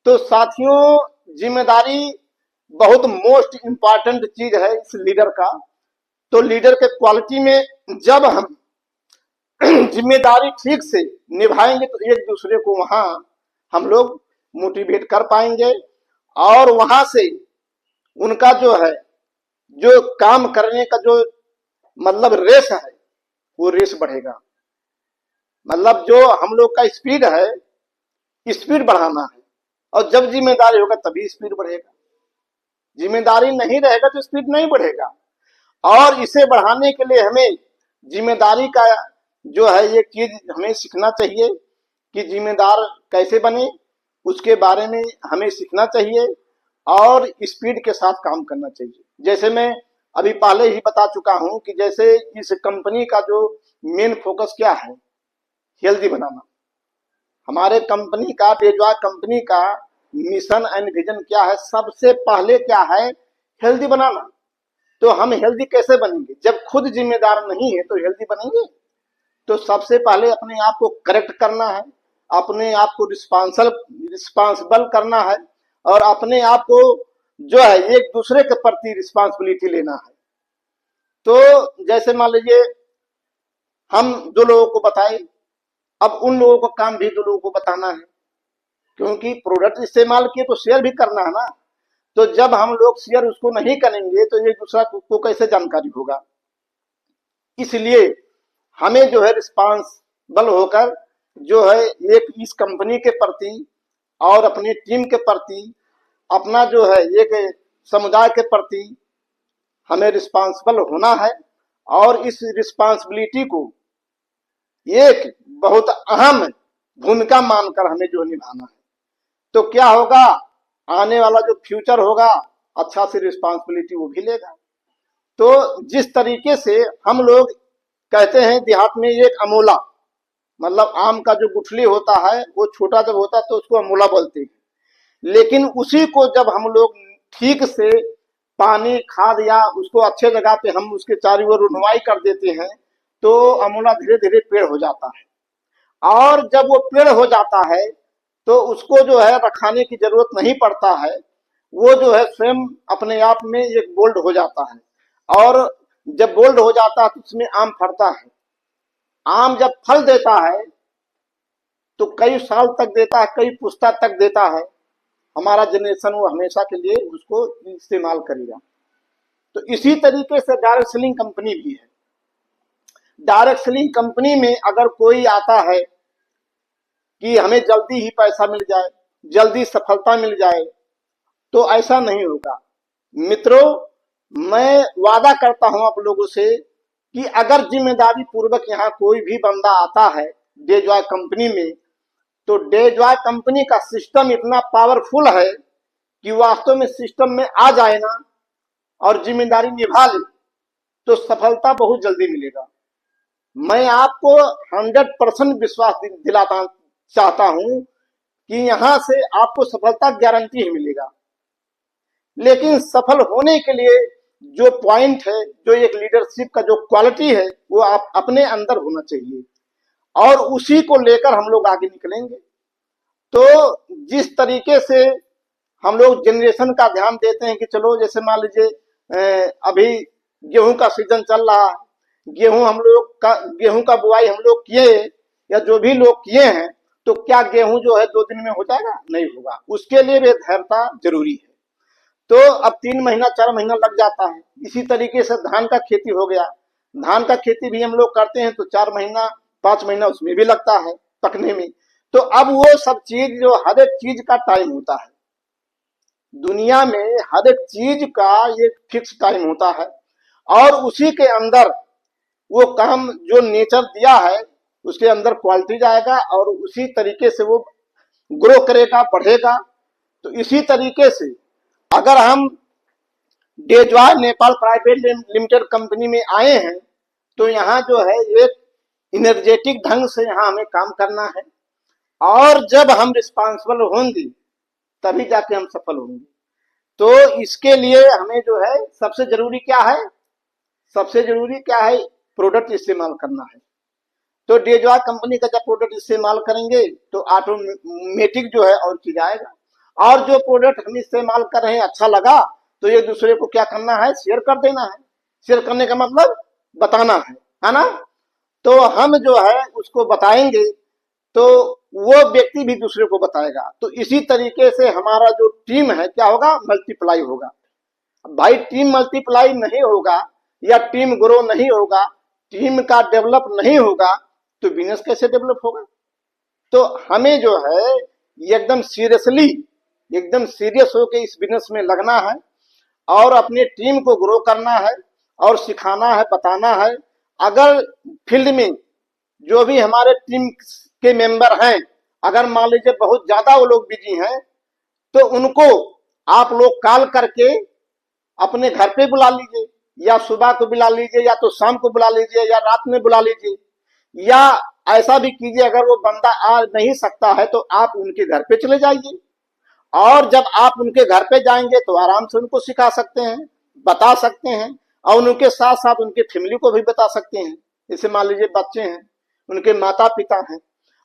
तो साथियों, जिम्मेदारी बहुत मोस्ट इंपॉर्टेंट चीज है इस लीडर का। तो लीडर के क्वालिटी में जब हम जिम्मेदारी ठीक से निभाएंगे तो एक दूसरे को वहां हम लोग मोटिवेट कर पाएंगे और वहां से उनका जो है जो काम करने का जो मतलब रेस है वो रेस बढ़ेगा। मतलब जो हम लोग का स्पीड है, स्पीड बढ़ाना है और जब जिम्मेदारी होगा तभी स्पीड बढ़ेगा। जिम्मेदारी नहीं रहेगा तो स्पीड नहीं बढ़ेगा। और इसे बढ़ाने के लिए हमें जिम्मेदारी का जो है एक चीज हमें सीखना चाहिए कि जिम्मेदार कैसे बने, उसके बारे में हमें सीखना चाहिए और स्पीड के साथ काम करना चाहिए। जैसे मैं अभी पहले ही बता चुका हूं कि जैसे इस कंपनी का जो मेन फोकस क्या है, हेल्दी बनाना। हमारे कंपनी का बेजवा कंपनी का मिशन एंड विजन क्या है, सबसे पहले क्या है, हेल्दी बनाना। तो हम हेल्दी कैसे बनेंगे, जब खुद जिम्मेदार नहीं है तो हेल्दी बनेंगे। तो सबसे पहले अपने आप को करेक्ट करना है, अपने आप को रिस्पांसिबल करना है और अपने आप को जो है एक दूसरे के प्रति रिस्पांसिबिलिटी लेना है। तो जैसे मान लीजिए हम दो लोगों को बताए, अब उन लोगों को काम भी दो लोगों को बताना है, क्योंकि प्रोडक्ट इस्तेमाल किए तो शेयर भी करना है ना। तो जब हम लोग शेयर उसको नहीं करेंगे तो एक दूसरा को कैसे जानकारी होगा। इसलिए हमें जो है रिस्पांसिबल होकर जो है एक इस कंपनी के प्रति और अपनी टीम के प्रति, अपना जो है एक समुदाय के प्रति हमें रिस्पांसिबल होना है और इस रिस्पांसिबिलिटी को एक बहुत अहम भूमिका मानकर हमें जो निभाना है। तो क्या होगा, आने वाला जो फ्यूचर होगा अच्छा से रिस्पांसिबिलिटी वो भी लेगा। तो जिस तरीके से हम लोग कहते हैं देहात में एक अमोला, मतलब आम का जो गुठली होता है वो छोटा जब होता है तो उसको अमोला बोलते हैं, लेकिन उसी को जब हम लोग ठीक से पानी खाद या उसको अच्छे जगह पे हम उसके चारों ओर रुनवाई कर देते हैं तो अमोला धीरे धीरे पेड़ हो जाता है। और जब वो पेड़ हो जाता है तो उसको जो है रखाने की जरूरत नहीं पड़ता है, वो जो है स्वयं अपने आप में एक बोल्ड हो जाता है। और जब बोल्ड हो जाता है तो उसमें आम फलता है। आम जब फल देता है तो कई साल तक देता है, कई पुश्ता तक देता है। हमारा जनरेशन वो हमेशा के लिए उसको इस्तेमाल करेगा। तो इसी तरीके से डायरेक्ट सेलिंग कंपनी भी है। डायरेक्ट सेलिंग कंपनी में अगर कोई आता है कि हमें जल्दी ही पैसा मिल जाए, जल्दी सफलता मिल जाए, तो ऐसा नहीं होगा। मित्रों, मैं वादा करता हूं आप लोगों से कि अगर जिम्मेदारी पूर्वक यहाँ कोई भी बंदा आता है डेजॉय कंपनी में, तो डेजॉय कंपनी का सिस्टम इतना पावरफुल है कि वास्तव में सिस्टम में आ जाए ना और जिम्मेदारी निभा ले तो सफलता बहुत जल्दी मिलेगा। मैं आपको 100% विश्वास दिलाता चाहता हूं कि यहां से आपको सफलता गारंटी ही मिलेगा। लेकिन सफल होने के लिए जो पॉइंट है, जो एक लीडरशिप का जो क्वालिटी है, वो आप अपने अंदर होना चाहिए और उसी को लेकर हम लोग आगे निकलेंगे। तो जिस तरीके से हम लोग जनरेशन का ध्यान देते हैं कि चलो जैसे मान लीजिए अभी गेहूं का सीजन चल रहा है, गेहूं का बुआई हम लोग किए या जो भी लोग किए हैं, तो क्या गेहूं जो है 2 दिन में हो जाएगा? नहीं होगा। उसके लिए भी धैर्यता जरूरी है। तो अब 3 महीना 4 महीना लग जाता है। इसी तरीके से धान का खेती हो गया, धान का खेती भी हम लोग करते हैं तो 4 महीना 5 महीना उसमें भी लगता है पकने में। तो अब वो सब चीज जो हर एक चीज का टाइम होता है, दुनिया में हर एक चीज का एक फिक्स टाइम होता है और उसी के अंदर वो काम जो नेचर दिया है उसके अंदर क्वालिटी जाएगा और उसी तरीके से वो ग्रो करेगा, बढ़ेगा। तो इसी तरीके से अगर हम Dejoy Nepal private limited company में आए हैं तो यहाँ जो है एक इनर्जेटिक ढंग से यहाँ हमें काम करना है और जब हम रिस्पांसिबल होंगे तभी जाके हम सफल होंगे। तो इसके लिए हमें जो है सबसे जरूरी क्या है, सबसे जरूरी क्या है, प्रोडक्ट इस्तेमाल करना है। तो डेजॉय कंपनी का जब प्रोडक्ट इस्तेमाल करेंगे तो ऑटोमेटिक जो है और चीज आएगा। और जो प्रोडक्ट हम इस्तेमाल कर रहे हैं अच्छा लगा तो एक दूसरे को क्या करना है, शेयर कर देना है। शेयर करने का मतलब बताना है ना। तो हम जो है उसको बताएंगे तो वो व्यक्ति भी दूसरे को बताएगा। तो इसी तरीके से हमारा जो टीम है क्या होगा, मल्टीप्लाई होगा। भाई टीम मल्टीप्लाई नहीं होगा या टीम ग्रो नहीं होगा, टीम का डेवलप नहीं होगा तो बिजनेस कैसे डेवलप होगा। तो हमें जो है एकदम सीरियसली, एकदम सीरियस होकर इस बिजनेस में लगना है और अपने टीम को ग्रो करना है और सिखाना है, बताना है। अगर फील्ड में जो भी हमारे टीम के मेंबर हैं, अगर मान लीजिए बहुत ज्यादा वो लोग बिजी हैं तो उनको आप लोग कॉल करके अपने घर पे बुला लीजिए, या सुबह को बुला लीजिए, या तो शाम को बुला लीजिए, या रात में बुला लीजिए। या ऐसा भी कीजिए अगर वो बंदा आ नहीं सकता है तो आप उनके घर पे चले जाइए, और जब आप उनके घर पे जाएंगे तो आराम से उनको सिखा सकते हैं, बता सकते हैं, और उनके साथ साथ उनके फैमिली को भी बता सकते हैं। जैसे मान लीजिए बच्चे हैं, उनके माता पिता हैं,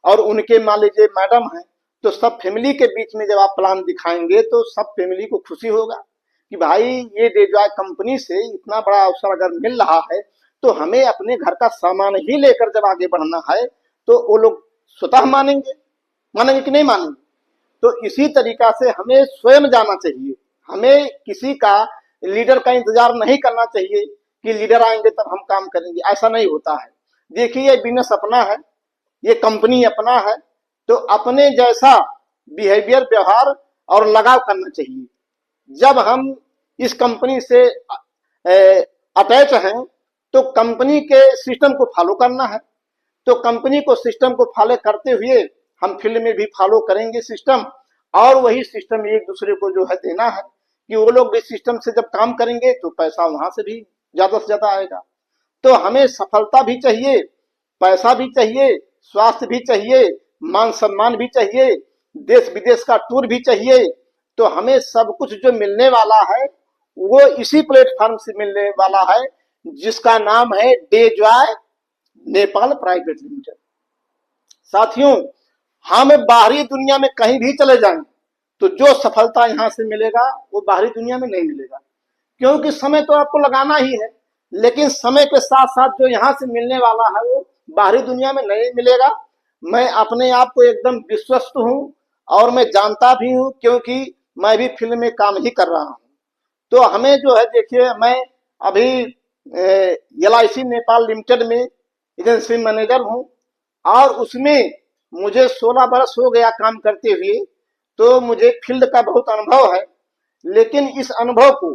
और उनके मान लीजिए मैडम हैं, तो सब फैमिली के बीच में जब आप प्लान दिखाएंगे तो सब फैमिली को खुशी होगा कि भाई ये डेजॉय कंपनी से इतना बड़ा अवसर अगर मिल रहा है तो हमें अपने घर का सामान ही लेकर जब आगे बढ़ना है तो वो लोग स्वतः मानेंगे, मानेंगे कि नहीं मानेंगे। तो इसी तरीका से हमें स्वयं जाना चाहिए, हमें किसी का लीडर का इंतजार नहीं करना चाहिए कि लीडर आएंगे तब हम काम करेंगे, ऐसा नहीं होता है। देखिए ये बिजनेस अपना है, ये कंपनी अपना है, तो अपने जैसा बिहेवियर, व्यवहार और लगाव करना चाहिए। जब हम इस कंपनी से अटैच हैं तो कंपनी के सिस्टम को फॉलो करना है। तो कंपनी को सिस्टम को फॉलो करते हुए हम फील्ड में भी फॉलो करेंगे सिस्टम, और वही सिस्टम एक दूसरे को जो है देना है कि वो लोग भी सिस्टम से जब काम करेंगे तो पैसा वहां से भी ज्यादा से ज्यादा आएगा। तो हमें सफलता भी चाहिए, पैसा भी चाहिए, स्वास्थ्य भी चाहिए, मान सम्मान भी चाहिए, देश विदेश का टूर भी चाहिए। तो हमें सब कुछ जो मिलने वाला है वो इसी प्लेटफॉर्म से मिलने वाला है जिसका नाम है डेजॉय नेपाल प्राइवेट लिमिटेड। साथियों, हम बाहरी दुनिया में कहीं भी चले जाएं तो जो सफलता यहां से मिलेगा वो बाहरी दुनिया में नहीं मिलेगा, क्योंकि समय तो आपको लगाना ही है, लेकिन समय के साथ साथ जो यहां से मिलने वाला है वो बाहरी दुनिया में नहीं मिलेगा। मैं अपने आप को एकदम विश्वस्त हूं और मैं जानता भी हूं, क्योंकि मैं भी फील्ड में काम ही कर रहा हूं। तो हमें जो है देखिए, मैं अभी LIC नेपाल लिमिटेड में एजेंसी मैनेजर हूं और उसमें मुझे 16 बरस हो गया काम करते हुए, तो मुझे फील्ड का बहुत अनुभव है। लेकिन इस अनुभव को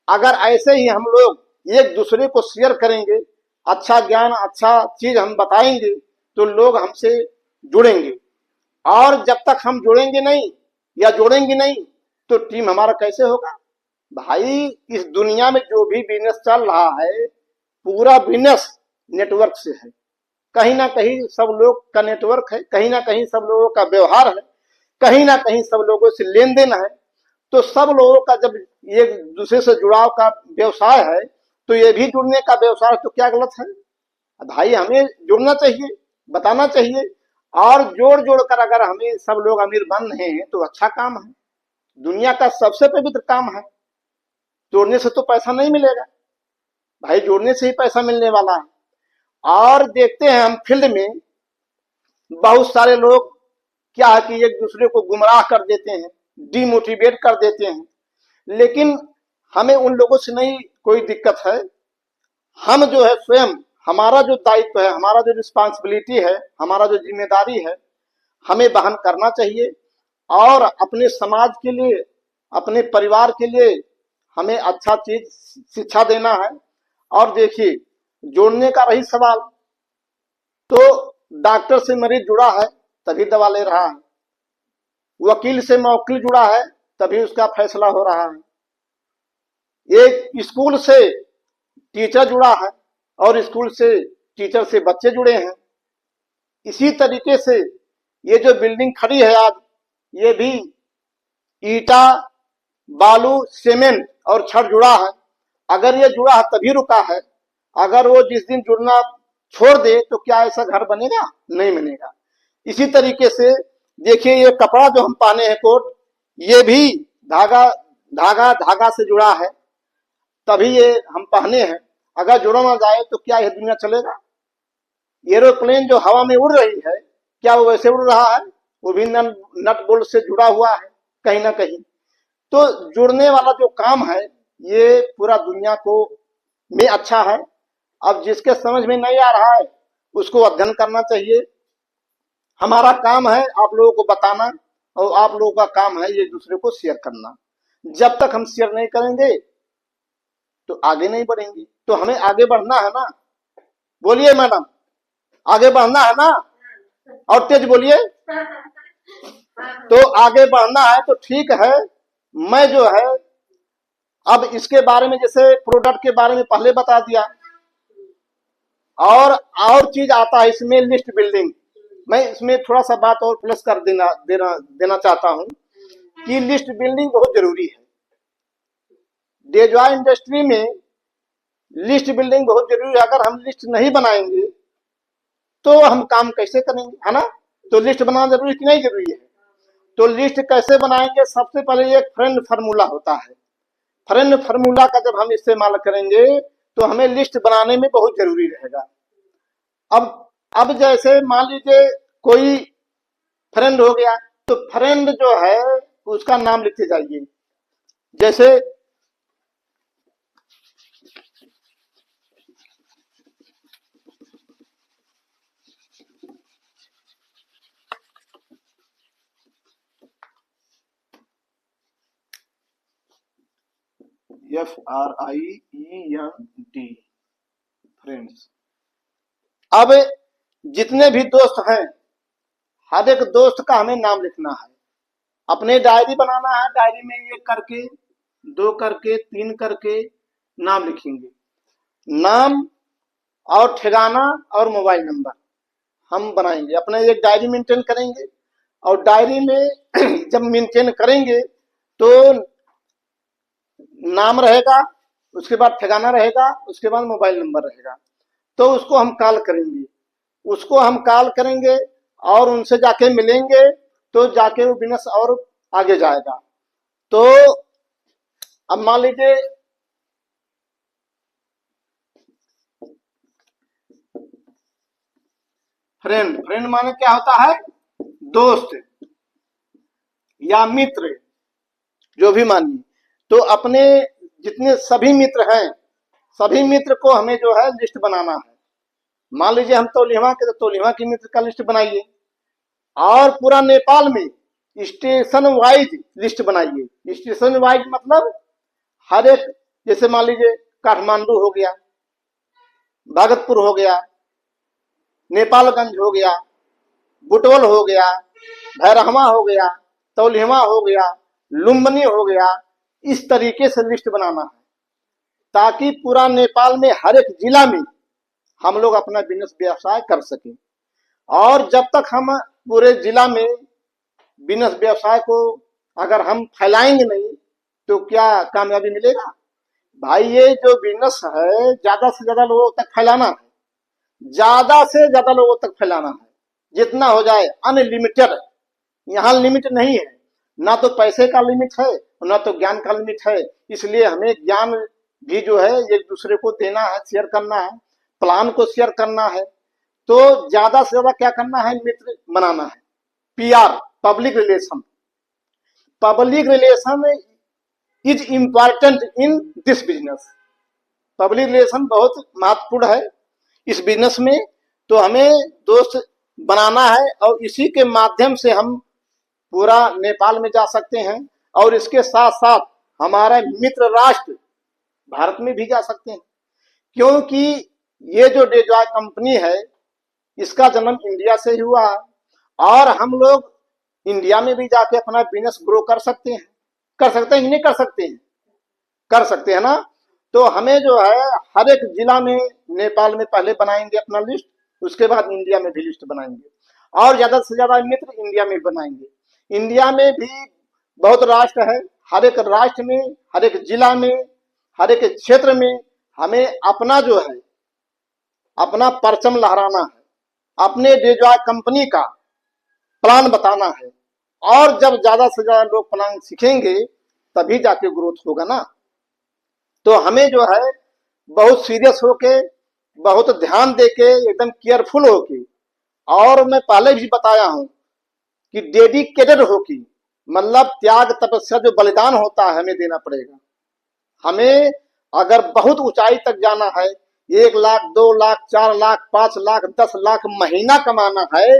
अगर ऐसे ही हम लोग एक दूसरे को शेयर करेंगे, अच्छा ज्ञान, अच्छा चीज हम बताएंगे तो लोग हमसे जुड़ेंगे, और जब तक हम जुड़ेंगे नहीं या जोड़ेंगे नहीं तो टीम हमारा कैसे होगा। भाई इस दुनिया में जो भी बिजनेस चल रहा है पूरा बिजनेस नेटवर्क से है। कहीं ना कहीं सब लोग का नेटवर्क है, कहीं ना कहीं सब लोगों का व्यवहार है, कहीं ना कहीं सब लोगों से लेन देन है। तो सब लोगों का जब एक दूसरे से जुड़ाव का व्यवसाय है तो ये भी जुड़ने का व्यवसाय, तो क्या गलत है भाई। हमें जुड़ना चाहिए, बताना चाहिए, और जोड़ जोड़ कर अगर हमें सब लोग अमीर बन रहे हैं तो अच्छा काम है, दुनिया का सबसे पवित्र काम है। जोड़ने से तो पैसा नहीं मिलेगा भाई, जोड़ने से ही पैसा मिलने वाला है। और देखते हैं हम फील्ड में बहुत सारे लोग क्या है कि एक दूसरे को गुमराह कर देते हैं, डिमोटिवेट कर देते हैं, लेकिन हमें उन लोगों से नहीं कोई दिक्कत है। हम जो है स्वयं, हमारा जो दायित्व है, हमारा जो रिस्पांसिबिलिटी है, हमारा जो जिम्मेदारी है, हमें वहन करना चाहिए और अपने समाज के लिए, अपने परिवार के लिए हमें अच्छा चीज शिक्षा देना है। और देखिए, जोड़ने का रही सवाल, तो डॉक्टर से मरीज जुड़ा है तभी दवा ले रहा है, वकील से मौकिल जुड़ा है तभी उसका फैसला हो रहा है, एक स्कूल से टीचर जुड़ा है और स्कूल से टीचर से बच्चे जुड़े हैं। इसी तरीके से ये जो बिल्डिंग खड़ी है आज, ये भी ईटा, बालू, सीमेंट और छड़ जुड़ा है। अगर ये जुड़ा है तभी रुका है। अगर वो जिस दिन जुड़ना छोड़ दे तो क्या ऐसा घर बनेगा? नहीं बनेगा। इसी तरीके से देखिए, ये कपड़ा जो हम पहने हैं कोट, ये भी धागा धागा धागा से जुड़ा है, तभी ये हम पहने हैं। अगर जुड़ा ना जाए तो क्या यह दुनिया चलेगा? एरोप्लेन जो हवा में उड़ रही है, क्या वो वैसे उड़ रहा है? वो भी नट बोल्ट से जुड़ा हुआ है कहीं ना कहीं। तो जुड़ने वाला जो काम है, ये पूरा दुनिया को में अच्छा है। अब जिसके समझ में नहीं आ रहा है उसको अध्ययन करना चाहिए। हमारा काम है आप लोगों को बताना, और आप लोगों का काम है ये दूसरे को शेयर करना। जब तक हम शेयर नहीं करेंगे तो आगे नहीं बढ़ेंगे। तो हमें आगे बढ़ना है ना? बोलिए मैडम, आगे बढ़ना है ना? और तेज बोलिए। तो आगे बढ़ना है तो ठीक है। मैं जो है अब इसके बारे में, जैसे प्रोडक्ट के बारे में पहले बता दिया, और चीज आता है इसमें लिस्ट बिल्डिंग। मैं इसमें थोड़ा सा बात और प्लस कर देना चाहता हूं कि लिस्ट बिल्डिंग बहुत जरूरी है। डेजॉय इंडस्ट्री में लिस्ट बिल्डिंग बहुत जरूरी है। अगर हम लिस्ट नहीं बनाएंगे तो हम काम कैसे करेंगे, है ना? तो लिस्ट बनाना जरूरी कि नहीं जरूरी है? तो लिस्ट कैसे बनाएंगे? सबसे पहले एक फ्रेंड फार्मूला होता है। फ्रेंड फार्मूला का जब हम इस्तेमाल करेंगे तो हमें लिस्ट बनाने में बहुत जरूरी रहेगा। अब जैसे मान लीजिए कोई फ्रेंड हो गया, तो फ्रेंड जो है उसका नाम लिखते जाइए। जैसे FRIEND, फ्रेंड्स। अब जितने भी दोस्त हैं, हर एक दोस्त का हमें नाम लिखना है। अपने डायरी बनाना है, डायरी में 1 करके, 2 करके, 3 करके नाम लिखेंगे। नाम और ठिकाना और मोबाइल नंबर हम बनाएंगे। अपना एक डायरी मेंटेन करेंगे, और डायरी में जब मेंटेन करेंगे तो नाम रहेगा, उसके बाद ठिकाना रहेगा, उसके बाद मोबाइल नंबर रहेगा। तो उसको हम कॉल करेंगे और उनसे जाके मिलेंगे, तो जाके वो बिजनेस और आगे जाएगा। तो अब मान लीजिए फ्रेंड माने क्या होता है? दोस्त या मित्र, जो भी मानिए। तो अपने जितने सभी मित्र हैं, सभी मित्र को हमें जो है लिस्ट बनाना है। मान लीजिए हम तौलिहवा के, तो तौलिहवा की मित्र का लिस्ट बनाइए। और पूरा नेपाल में स्टेशन वाइज लिस्ट बनाइए। स्टेशन वाइज मतलब हर एक, जैसे मान लीजिए काठमांडू हो गया, भागलपुर हो गया, नेपालगंज हो गया, बुटवल हो गया, भैरहवा हो गया, तौलिहवा हो गया, लुम्बिनी हो गया। इस तरीके से लिस्ट बनाना है, ताकि पूरा नेपाल में हर एक जिला में हम लोग अपना बिजनेस व्यवसाय कर सकें। और जब तक हम पूरे जिला में बिजनेस व्यवसाय को अगर हम फैलाएंगे नहीं तो क्या कामयाबी मिलेगा? भाई, ये जो बिजनेस है ज्यादा से ज्यादा लोगों तक फैलाना है, ज्यादा से ज्यादा लोगों तक फैलाना है, जितना हो जाए। अनलिमिटेड, यहाँ लिमिट नहीं है। ना तो पैसे का लिमिट है, ना तो ज्ञान का लिमिट है। इसलिए हमें ज्ञान भी जो है एक दूसरे को देना है, शेयर करना है, प्लान को शेयर करना है। तो ज्यादा से ज्यादा क्या करना है? मित्र बनाना है। PR, public relation is important in this business. Public relation बहुत महत्वपूर्ण है इस बिजनेस में। तो हमें दोस्त बनाना है, और इसी के माध्यम से हम पूरा नेपाल में जा सकते हैं, और इसके साथ साथ हमारा मित्र राष्ट्र भारत में भी जा सकते हैं। क्योंकि ये जो डेजॉय कंपनी है, इसका जन्म इंडिया से ही हुआ है, और हम लोग इंडिया में भी जाके अपना बिजनेस ग्रो कर सकते हैं। कर सकते हैं कि नहीं कर सकते हैं? कर सकते हैं ना? तो हमें जो है हर एक जिला में नेपाल में पहले बनाएंगे अपना लिस्ट, उसके बाद इंडिया में भी लिस्ट बनाएंगे। और ज्यादा से ज्यादा मित्र इंडिया में बनाएंगे। इंडिया में भी बहुत राष्ट्र है, हर एक राष्ट्र में, हर एक जिला में, हर एक क्षेत्र में हमें अपना जो है अपना परचम लहराना है, अपने डेजॉय कंपनी का प्लान बताना है। और जब ज्यादा से ज्यादा लोग प्लान सीखेंगे तभी जाके ग्रोथ होगा ना। तो हमें जो है बहुत सीरियस होके, बहुत ध्यान देके, एकदम केयरफुल होके, और मैं पहले भी बताया हूं कि डेडिकेटेड होके, मतलब त्याग तपस्या जो बलिदान होता है हमें देना पड़ेगा। हमें अगर बहुत ऊंचाई तक जाना है, 1 लाख, 2 लाख, 4 लाख, 5 लाख, 10 लाख महीना कमाना है,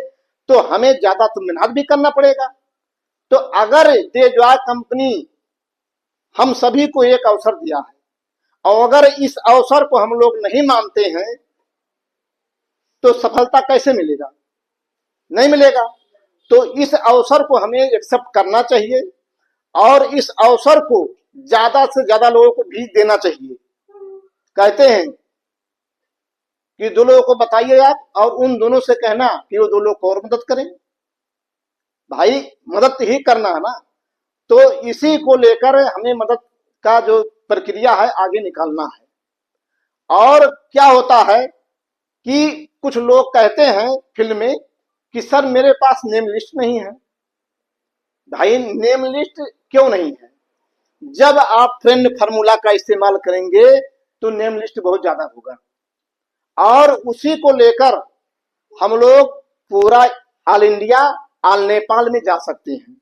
तो हमें ज्यादा तो मेहनत भी करना पड़ेगा। तो अगर डेजॉय कंपनी हम सभी को एक अवसर दिया है, और अगर इस अवसर को हम लोग नहीं मानते हैं तो सफलता कैसे मिलेगा? नहीं मिलेगा। तो इस अवसर को हमें एक्सेप्ट करना चाहिए और इस अवसर को ज्यादा से ज्यादा लोगों को भी देना चाहिए। कहते हैं कि 2 लोगों को बताइए आप, और उन दोनों से कहना कि वो 2 लोग को और मदद करें। भाई मदद ही करना है ना। तो इसी को लेकर हमें मदद का जो प्रक्रिया है आगे निकालना है। और क्या होता है कि कुछ लोग कहते हैं फील्ड में कि सर मेरे पास नेम लिस्ट नहीं है। भाई नेम लिस्ट क्यों नहीं है? जब आप फ्रेंड फार्मूला का इस्तेमाल करेंगे तो नेम लिस्ट बहुत ज्यादा होगा, और उसी को लेकर हम लोग पूरा ऑल इंडिया, ऑल नेपाल में जा सकते हैं।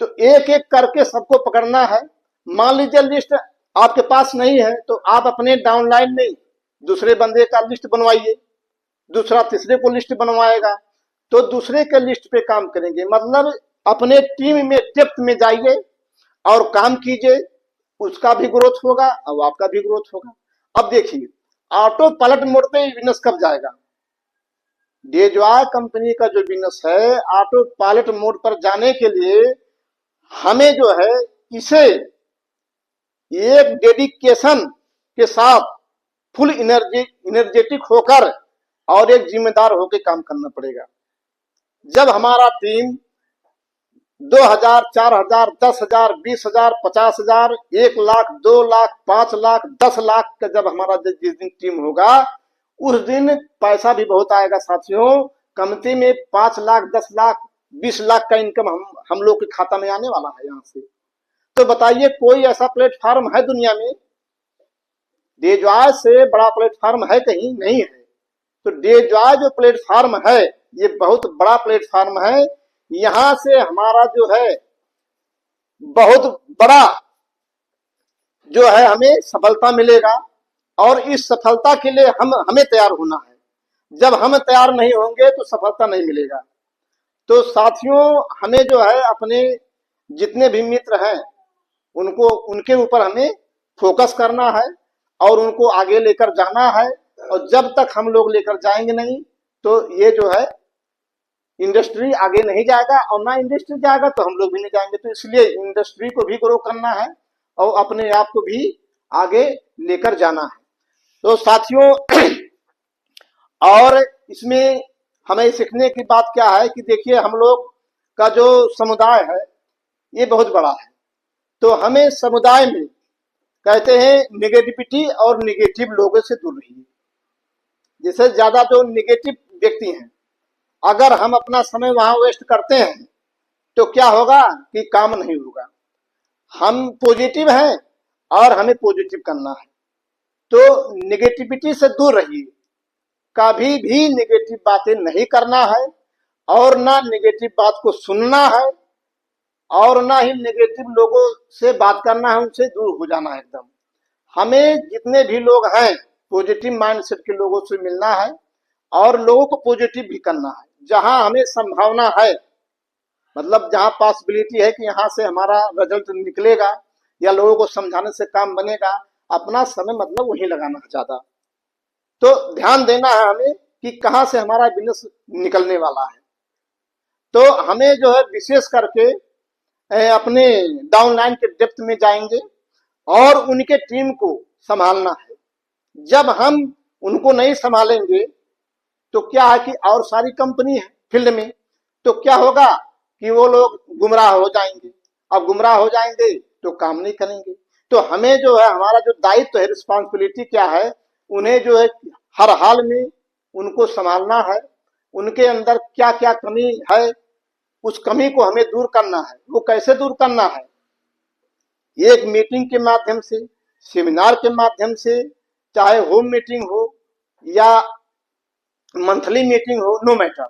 तो एक एक करके सबको पकड़ना है। मान लीजिए लिस्ट आपके पास नहीं है तो आप अपने डाउनलाइन में दूसरे बंदे का लिस्ट बनवाइए, दूसरा तीसरे को लिस्ट बनवाएगा, तो दूसरे के लिस्ट पे काम करेंगे। मतलब अपने टीम में डेप्थ में जाइए और काम कीजिए, उसका भी ग्रोथ होगा और आपका भी ग्रोथ होगा। अब देखिए ऑटो पायलट मोड पे बिजनेस कब जाएगा? डेजॉय कंपनी का जो बिजनेस है ऑटो पायलट मोड पर जाने के लिए हमें जो है इसे एक डेडिकेशन के साथ फुल एनर्जेटिक होकर और एक जिम्मेदार होकर काम करना पड़ेगा। जब हमारा टीम 2000, 4000, 10,000, 20,000, 50,000, 1 लाख, 2 लाख, 5 लाख, 10 लाख का जब हमारा जिस दिन टीम होगा उस दिन पैसा भी बहुत आएगा साथियों। कमती में 5 लाख, 10 लाख, 20 लाख का इनकम हम लोग के खाता में आने वाला है यहाँ से। तो बताइए कोई ऐसा प्लेटफॉर्म है दुनिया में? डेजॉय से बड़ा प्लेटफॉर्म है कहीं? नहीं है। तो डेजॉय जो प्लेटफॉर्म है ये बहुत बड़ा प्लेटफॉर्म है। यहां से हमारा जो है बहुत बड़ा जो है हमें सफलता मिलेगा, और इस सफलता के लिए हमें तैयार होना है। जब हम तैयार नहीं होंगे तो सफलता नहीं मिलेगा। तो साथियों हमें जो है अपने जितने भी मित्र हैं उनको उनके ऊपर हमें फोकस करना है और उनको आगे लेकर जाना है। और जब तक हम लोग लेकर जाएंगे नहीं तो ये जो है इंडस्ट्री आगे नहीं जाएगा, और ना इंडस्ट्री जाएगा तो हम लोग भी नहीं जाएंगे। तो इसलिए इंडस्ट्री को भी ग्रो करना है और अपने आप को भी आगे लेकर जाना है। तो साथियों और इसमें हमें सीखने की बात क्या है कि देखिए हम लोग का जो समुदाय है ये बहुत बड़ा है। तो हमें समुदाय में कहते हैं निगेटिविटी और निगेटिव लोगों से दूर रहिए। जैसे ज्यादा जो निगेटिव व्यक्ति हैं, अगर हम अपना समय वहां वेस्ट करते हैं तो क्या होगा कि काम नहीं होगा। हम पॉजिटिव हैं और हमें पॉजिटिव करना है। तो निगेटिविटी से दूर रहिए, कभी भी निगेटिव बातें नहीं करना है, और ना निगेटिव बात को सुनना है, और ना ही निगेटिव लोगों से बात करना है, उनसे दूर हो जाना है एकदम। हमें जितने भी लोग हैं पॉजिटिव माइंडसेट के लोगों से मिलना है और लोगों को पॉजिटिव भी करना है। जहां हमें संभावना है, मतलब जहां पॉसिबिलिटी है कि यहाँ से हमारा रिजल्ट निकलेगा या लोगों को समझाने से काम बनेगा, अपना समय मतलब वहीं लगाना है ज्यादा। तो ध्यान देना है हमें कि कहाँ से हमारा बिजनेस निकलने वाला है। तो हमें जो है विशेष करके अपने डाउनलाइन के डेप्थ में जाएंगे और उनके टीम को संभालना है। जब हम उनको नहीं संभालेंगे तो क्या है कि और सारी कंपनी है फील्ड में, तो क्या होगा कि वो लोग गुमराह हो जाएंगे। अब गुमराह हो जाएंगे तो काम नहीं करेंगे। तो हमें जो है, हमारा जो दायित्व है, रिस्पांसिबिलिटी क्या है, उन्हें जो है हर हाल में उनको संभालना है। उनके अंदर क्या क्या कमी है, उस कमी को हमें दूर करना है। वो कैसे दूर करना है? एक मीटिंग के माध्यम से, सेमिनार के माध्यम से, चाहे होम मीटिंग हो या मंथली मीटिंग हो, नो मैटर,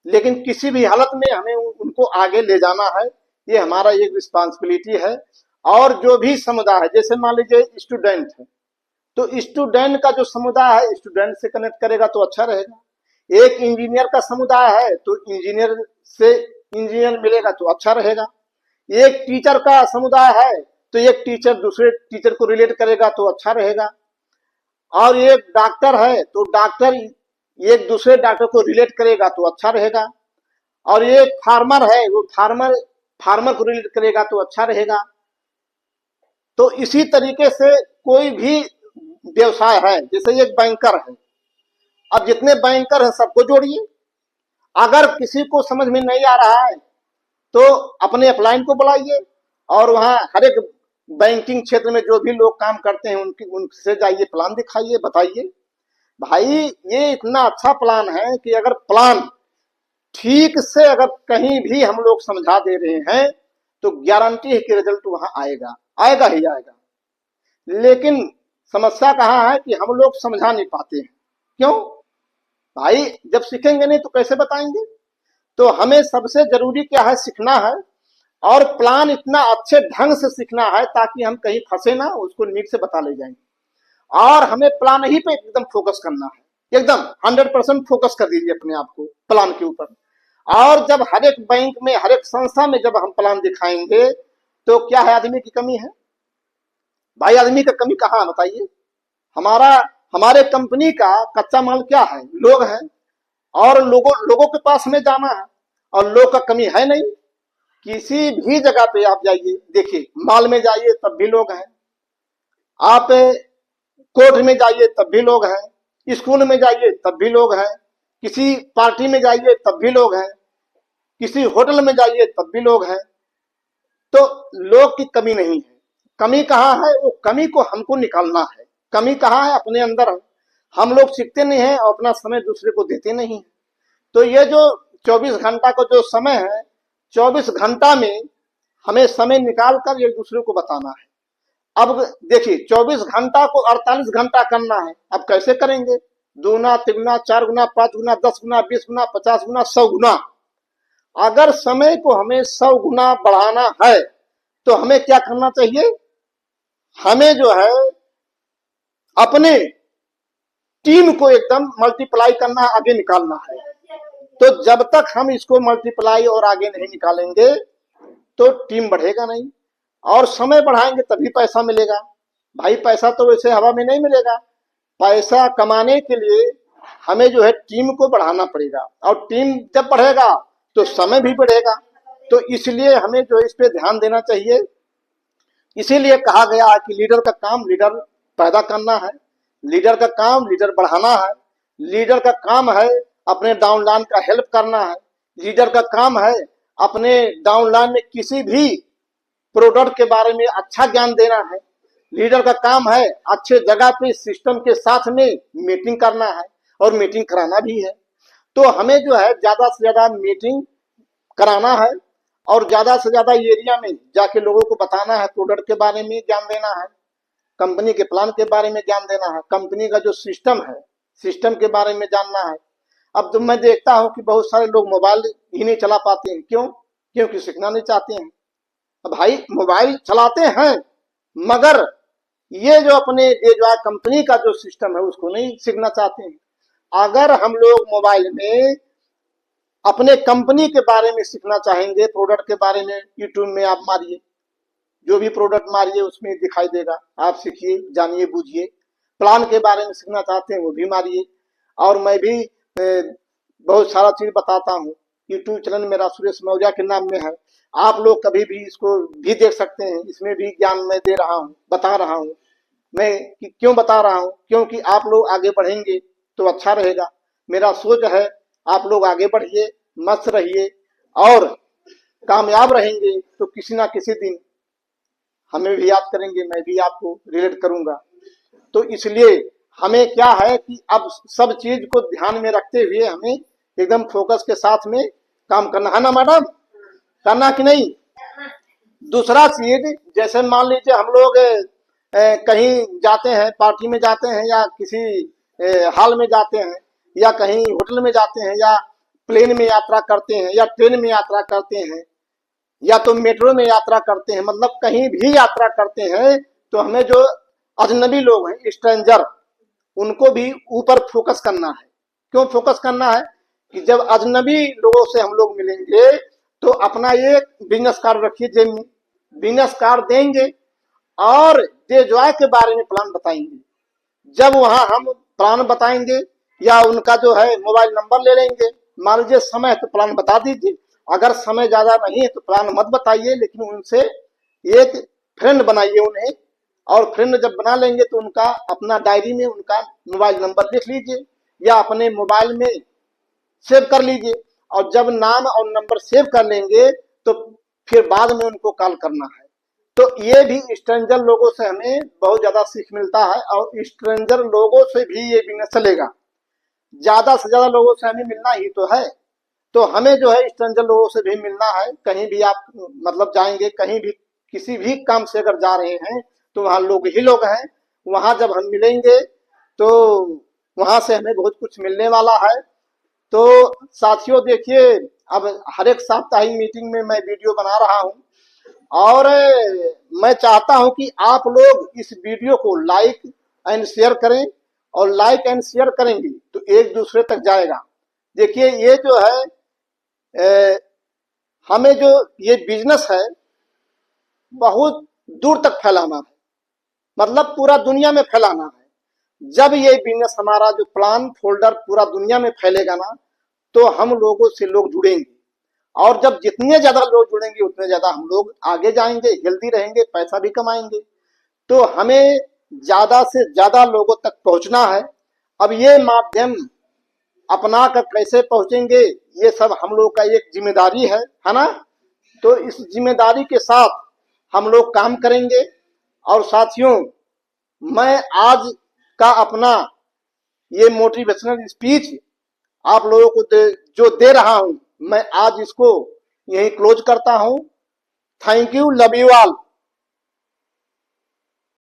लेकिन किसी भी हालत में हमें उनको आगे ले जाना है। ये हमारा एक रिस्पांसिबिलिटी है। और जो भी समुदाय है, जैसे मान लीजिए स्टूडेंट है, तो स्टूडेंट का जो समुदाय है, स्टूडेंट से कनेक्ट करेगा तो अच्छा रहेगा। एक इंजीनियर का समुदाय है तो इंजीनियर से इंजीनियर मिलेगा तो अच्छा रहेगा। एक टीचर का समुदाय है तो एक टीचर दूसरे टीचर को रिलेट करेगा तो अच्छा रहेगा। और एक डॉक्टर है तो डॉक्टर एक दूसरे डॉक्टर को रिलेट करेगा तो अच्छा रहेगा। और एक फार्मर है, वो फार्मर को रिलेट करेगा तो अच्छा रहेगा। तो इसी तरीके से कोई भी व्यवसाय है, जैसे एक बैंकर है, अब जितने बैंकर हैं सबको जोड़िए। अगर किसी को समझ में नहीं आ रहा है तो अपने अपलाइन को बुलाइए और वहां हर एक बैंकिंग क्षेत्र में जो भी लोग काम करते हैं उनसे जाइए, प्लान दिखाइए, बताइए भाई ये इतना अच्छा प्लान है कि अगर प्लान ठीक से अगर कहीं भी हम लोग समझा दे रहे हैं तो गारंटी है कि रिजल्ट वहां आएगा, आएगा ही आएगा। लेकिन समस्या कहाँ है कि हम लोग समझा नहीं पाते हैं। क्यों भाई? जब सीखेंगे नहीं तो कैसे बताएंगे? तो हमें सबसे जरूरी क्या है? सीखना है। और प्लान इतना अच्छे ढंग से सीखना है ताकि हम कहीं फंसे ना, उसको नीट से बता ले जाएंगे। और हमें प्लान ही पे एकदम फोकस करना है, एकदम 100% फोकस कर दीजिए अपने आप को प्लान के ऊपर। और जब हर एक बैंक में, हर एक संस्था में जब हम प्लान दिखाएंगे तो क्या है, आदमी की कमी है भाई? आदमी का कमी कहाँ है बताइए? हमारे कंपनी का कच्चा माल क्या है? लोग हैं। और लोगों के पास में जाना है और लोग का कमी है नहीं। किसी भी जगह पे आप जाइए, देखिए मॉल में जाइए तब भी लोग हैं, आप कोर्ट में जाइए तब भी लोग हैं, स्कूल में जाइए तब भी लोग हैं, किसी पार्टी में जाइए तब भी लोग हैं, किसी होटल में जाइए तब भी लोग हैं। तो लोग की कमी नहीं है। कमी कहाँ है? वो कमी को हमको निकालना है। कमी कहाँ है? अपने अंदर है। हम लोग सीखते नहीं है और अपना समय दूसरे को देते नहीं है। तो ये जो 24 घंटा का जो समय है, 24 घंटा में हमें समय निकाल कर एक दूसरे को बताना है। अब देखिए 24 घंटा को 48 घंटा करना है। अब कैसे करेंगे? 2 गुना, 3 गुना, 4 गुना, 5 गुना, 10 गुना, 20 गुना, 50 गुना, 100 गुना। अगर समय को हमें 100 गुना बढ़ाना है तो हमें क्या करना चाहिए? हमें जो है अपने टीम को एकदम मल्टीप्लाई करना, आगे निकालना है। तो जब तक हम इसको मल्टीप्लाई और आगे नहीं निकालेंगे तो टीम बढ़ेगा नहीं। और समय बढ़ाएंगे तभी पैसा मिलेगा भाई। पैसा तो वैसे हवा में नहीं मिलेगा। पैसा कमाने के लिए हमें जो है टीम को बढ़ाना पड़ेगा। और टीम जब बढ़ेगा तो समय भी बढ़ेगा। तो इसलिए हमें जो इस पे ध्यान देना चाहिए। इसीलिए कहा गया है कि लीडर का काम लीडर पैदा करना है, लीडर का काम लीडर बढ़ाना है, लीडर का काम है अपने डाउनलाइन का हेल्प करना है, लीडर का काम है अपने डाउनलाइन में किसी भी प्रोडक्ट के बारे में अच्छा ज्ञान देना है, लीडर का काम है अच्छे जगह पे सिस्टम के साथ में मीटिंग करना है और मीटिंग कराना भी है। तो हमें जो है ज्यादा से ज्यादा मीटिंग कराना है और ज्यादा से ज्यादा एरिया में जाके लोगों को बताना है, प्रोडक्ट के बारे में ज्ञान देना है, कंपनी के प्लान के बारे में ज्ञान देना है, कंपनी का जो सिस्टम है सिस्टम के बारे में जानना है। अब तो मैं देखता हूं कि बहुत सारे लोग मोबाइल ही नहीं चला पाते हैं। क्यों? क्योंकि सीखना नहीं चाहते हैं। अब भाई मोबाइल चलाते हैं मगर ये जो अपने ये जो कंपनी का जो सिस्टम है उसको नहीं सीखना चाहते हैं। अगर हम लोग मोबाइल में अपने कंपनी के बारे में सीखना चाहेंगे, प्रोडक्ट के बारे में, यूट्यूब में आप मारिए, जो भी प्रोडक्ट मारिए उसमें दिखाई देगा। आप सीखिए, जानिए, बूझिए। प्लान के बारे में सीखना चाहते हैं वो भी मारिए। और मैं भी बहुत सारा चीज बताता हूँ। यूट्यूब चैनल मेरा सुरेश मौर्य के नाम में है। आप लोग कभी भी इसको भी देख सकते हैं। इसमें भी ज्ञान मैं दे रहा हूँ, बता रहा हूँ। मैं क्यों बता रहा हूँ? क्योंकि आप लोग आगे बढ़ेंगे तो अच्छा रहेगा। मेरा सोच है आप लोग आगे बढ़िए, मस्त रहिए और कामयाब रहेंगे तो किसी ना किसी दिन हमें भी याद करेंगे, मैं भी आपको रिलेट करूंगा। तो इसलिए हमें क्या है कि अब सब चीज को ध्यान में रखते हुए हमें एकदम फोकस के साथ में काम करना है ना मैडम, करना कि नहीं। दूसरा चीज, जैसे मान लीजिए हम लोग कहीं जाते हैं, पार्टी में जाते हैं या किसी हॉल में जाते हैं या कहीं होटल में जाते हैं या प्लेन में यात्रा करते हैं या ट्रेन में यात्रा करते हैं या तो मेट्रो में यात्रा करते हैं, मतलब कहीं भी यात्रा करते हैं, तो हमें जो अजनबी लोग हैं, स्ट्रेंजर, उनको भी ऊपर फोकस करना है। क्यों फोकस करना है कि जब अजनबी लोगों से हम लोग मिलेंगे तो अपना एक बिजनेस कार्ड रखिए जेब में, बिजनेस कार्ड देंगे और डे जॉय के बारे में प्लान बताएंगे। जब वहां हम प्लान बताएंगे या उनका जो है मोबाइल नंबर ले लेंगे, मान लीजिए समय है तो प्लान बता दीजिए, अगर समय ज्यादा नहीं है तो प्लान मत बताइए, लेकिन उनसे एक फ्रेंड बनाइए उन्हें, और फ्रेंड जब बना लेंगे तो उनका अपना डायरी में उनका मोबाइल नंबर लिख लीजिए या अपने मोबाइल में सेव कर लीजिए, और जब नाम और नंबर सेव कर लेंगे तो फिर बाद में उनको कॉल करना है। तो ये भी स्ट्रेंजर लोगों से हमें बहुत ज्यादा सीख मिलता है और स्ट्रेंजर लोगों से भी ये बिजनेस चलेगा। ज्यादा से ज्यादा लोगों से हमें मिलना ही तो है, तो हमें जो है स्ट्रेंजर लोगों से भी मिलना है। कहीं भी आप मतलब जाएंगे, कहीं भी किसी भी काम से अगर जा रहे हैं तो वहाँ लोग ही लोग हैं, वहां जब हम मिलेंगे तो वहां से हमें बहुत कुछ मिलने वाला है। तो साथियों देखिए, अब हर एक साप्ताहिक मीटिंग में मैं वीडियो बना रहा हूँ और मैं चाहता हूं कि आप लोग इस वीडियो को लाइक एंड शेयर करें, और लाइक एंड शेयर करेंगे तो एक दूसरे तक जाएगा। देखिए ये जो है हमें जो ये बिजनेस है बहुत दूर तक फैलाना है, मतलब पूरा दुनिया में फैलाना है। जब ये बिजनेस हमारा जो प्लान फोल्डर पूरा दुनिया में फैलेगा ना, तो हम लोगों से लोग जुड़ेंगे, और जब जितने ज्यादा लोग जुड़ेंगे उतने ज्यादा हम लोग आगे जाएंगे, हेल्दी रहेंगे, पैसा भी कमाएंगे। तो हमें ज्यादा से ज्यादा लोगों तक पहुंचना है। अब ये माध्यम अपना कर कैसे पहुंचेंगे, ये सब हम लोग का एक जिम्मेदारी है ना। तो इस जिम्मेदारी के साथ हम लोग काम करेंगे। और साथियों, मैं आज का अपना ये मोटिवेशनल स्पीच आप लोगों को जो दे रहा हूं, मैं आज इसको यही क्लोज करता हूं। Thank you, love you all.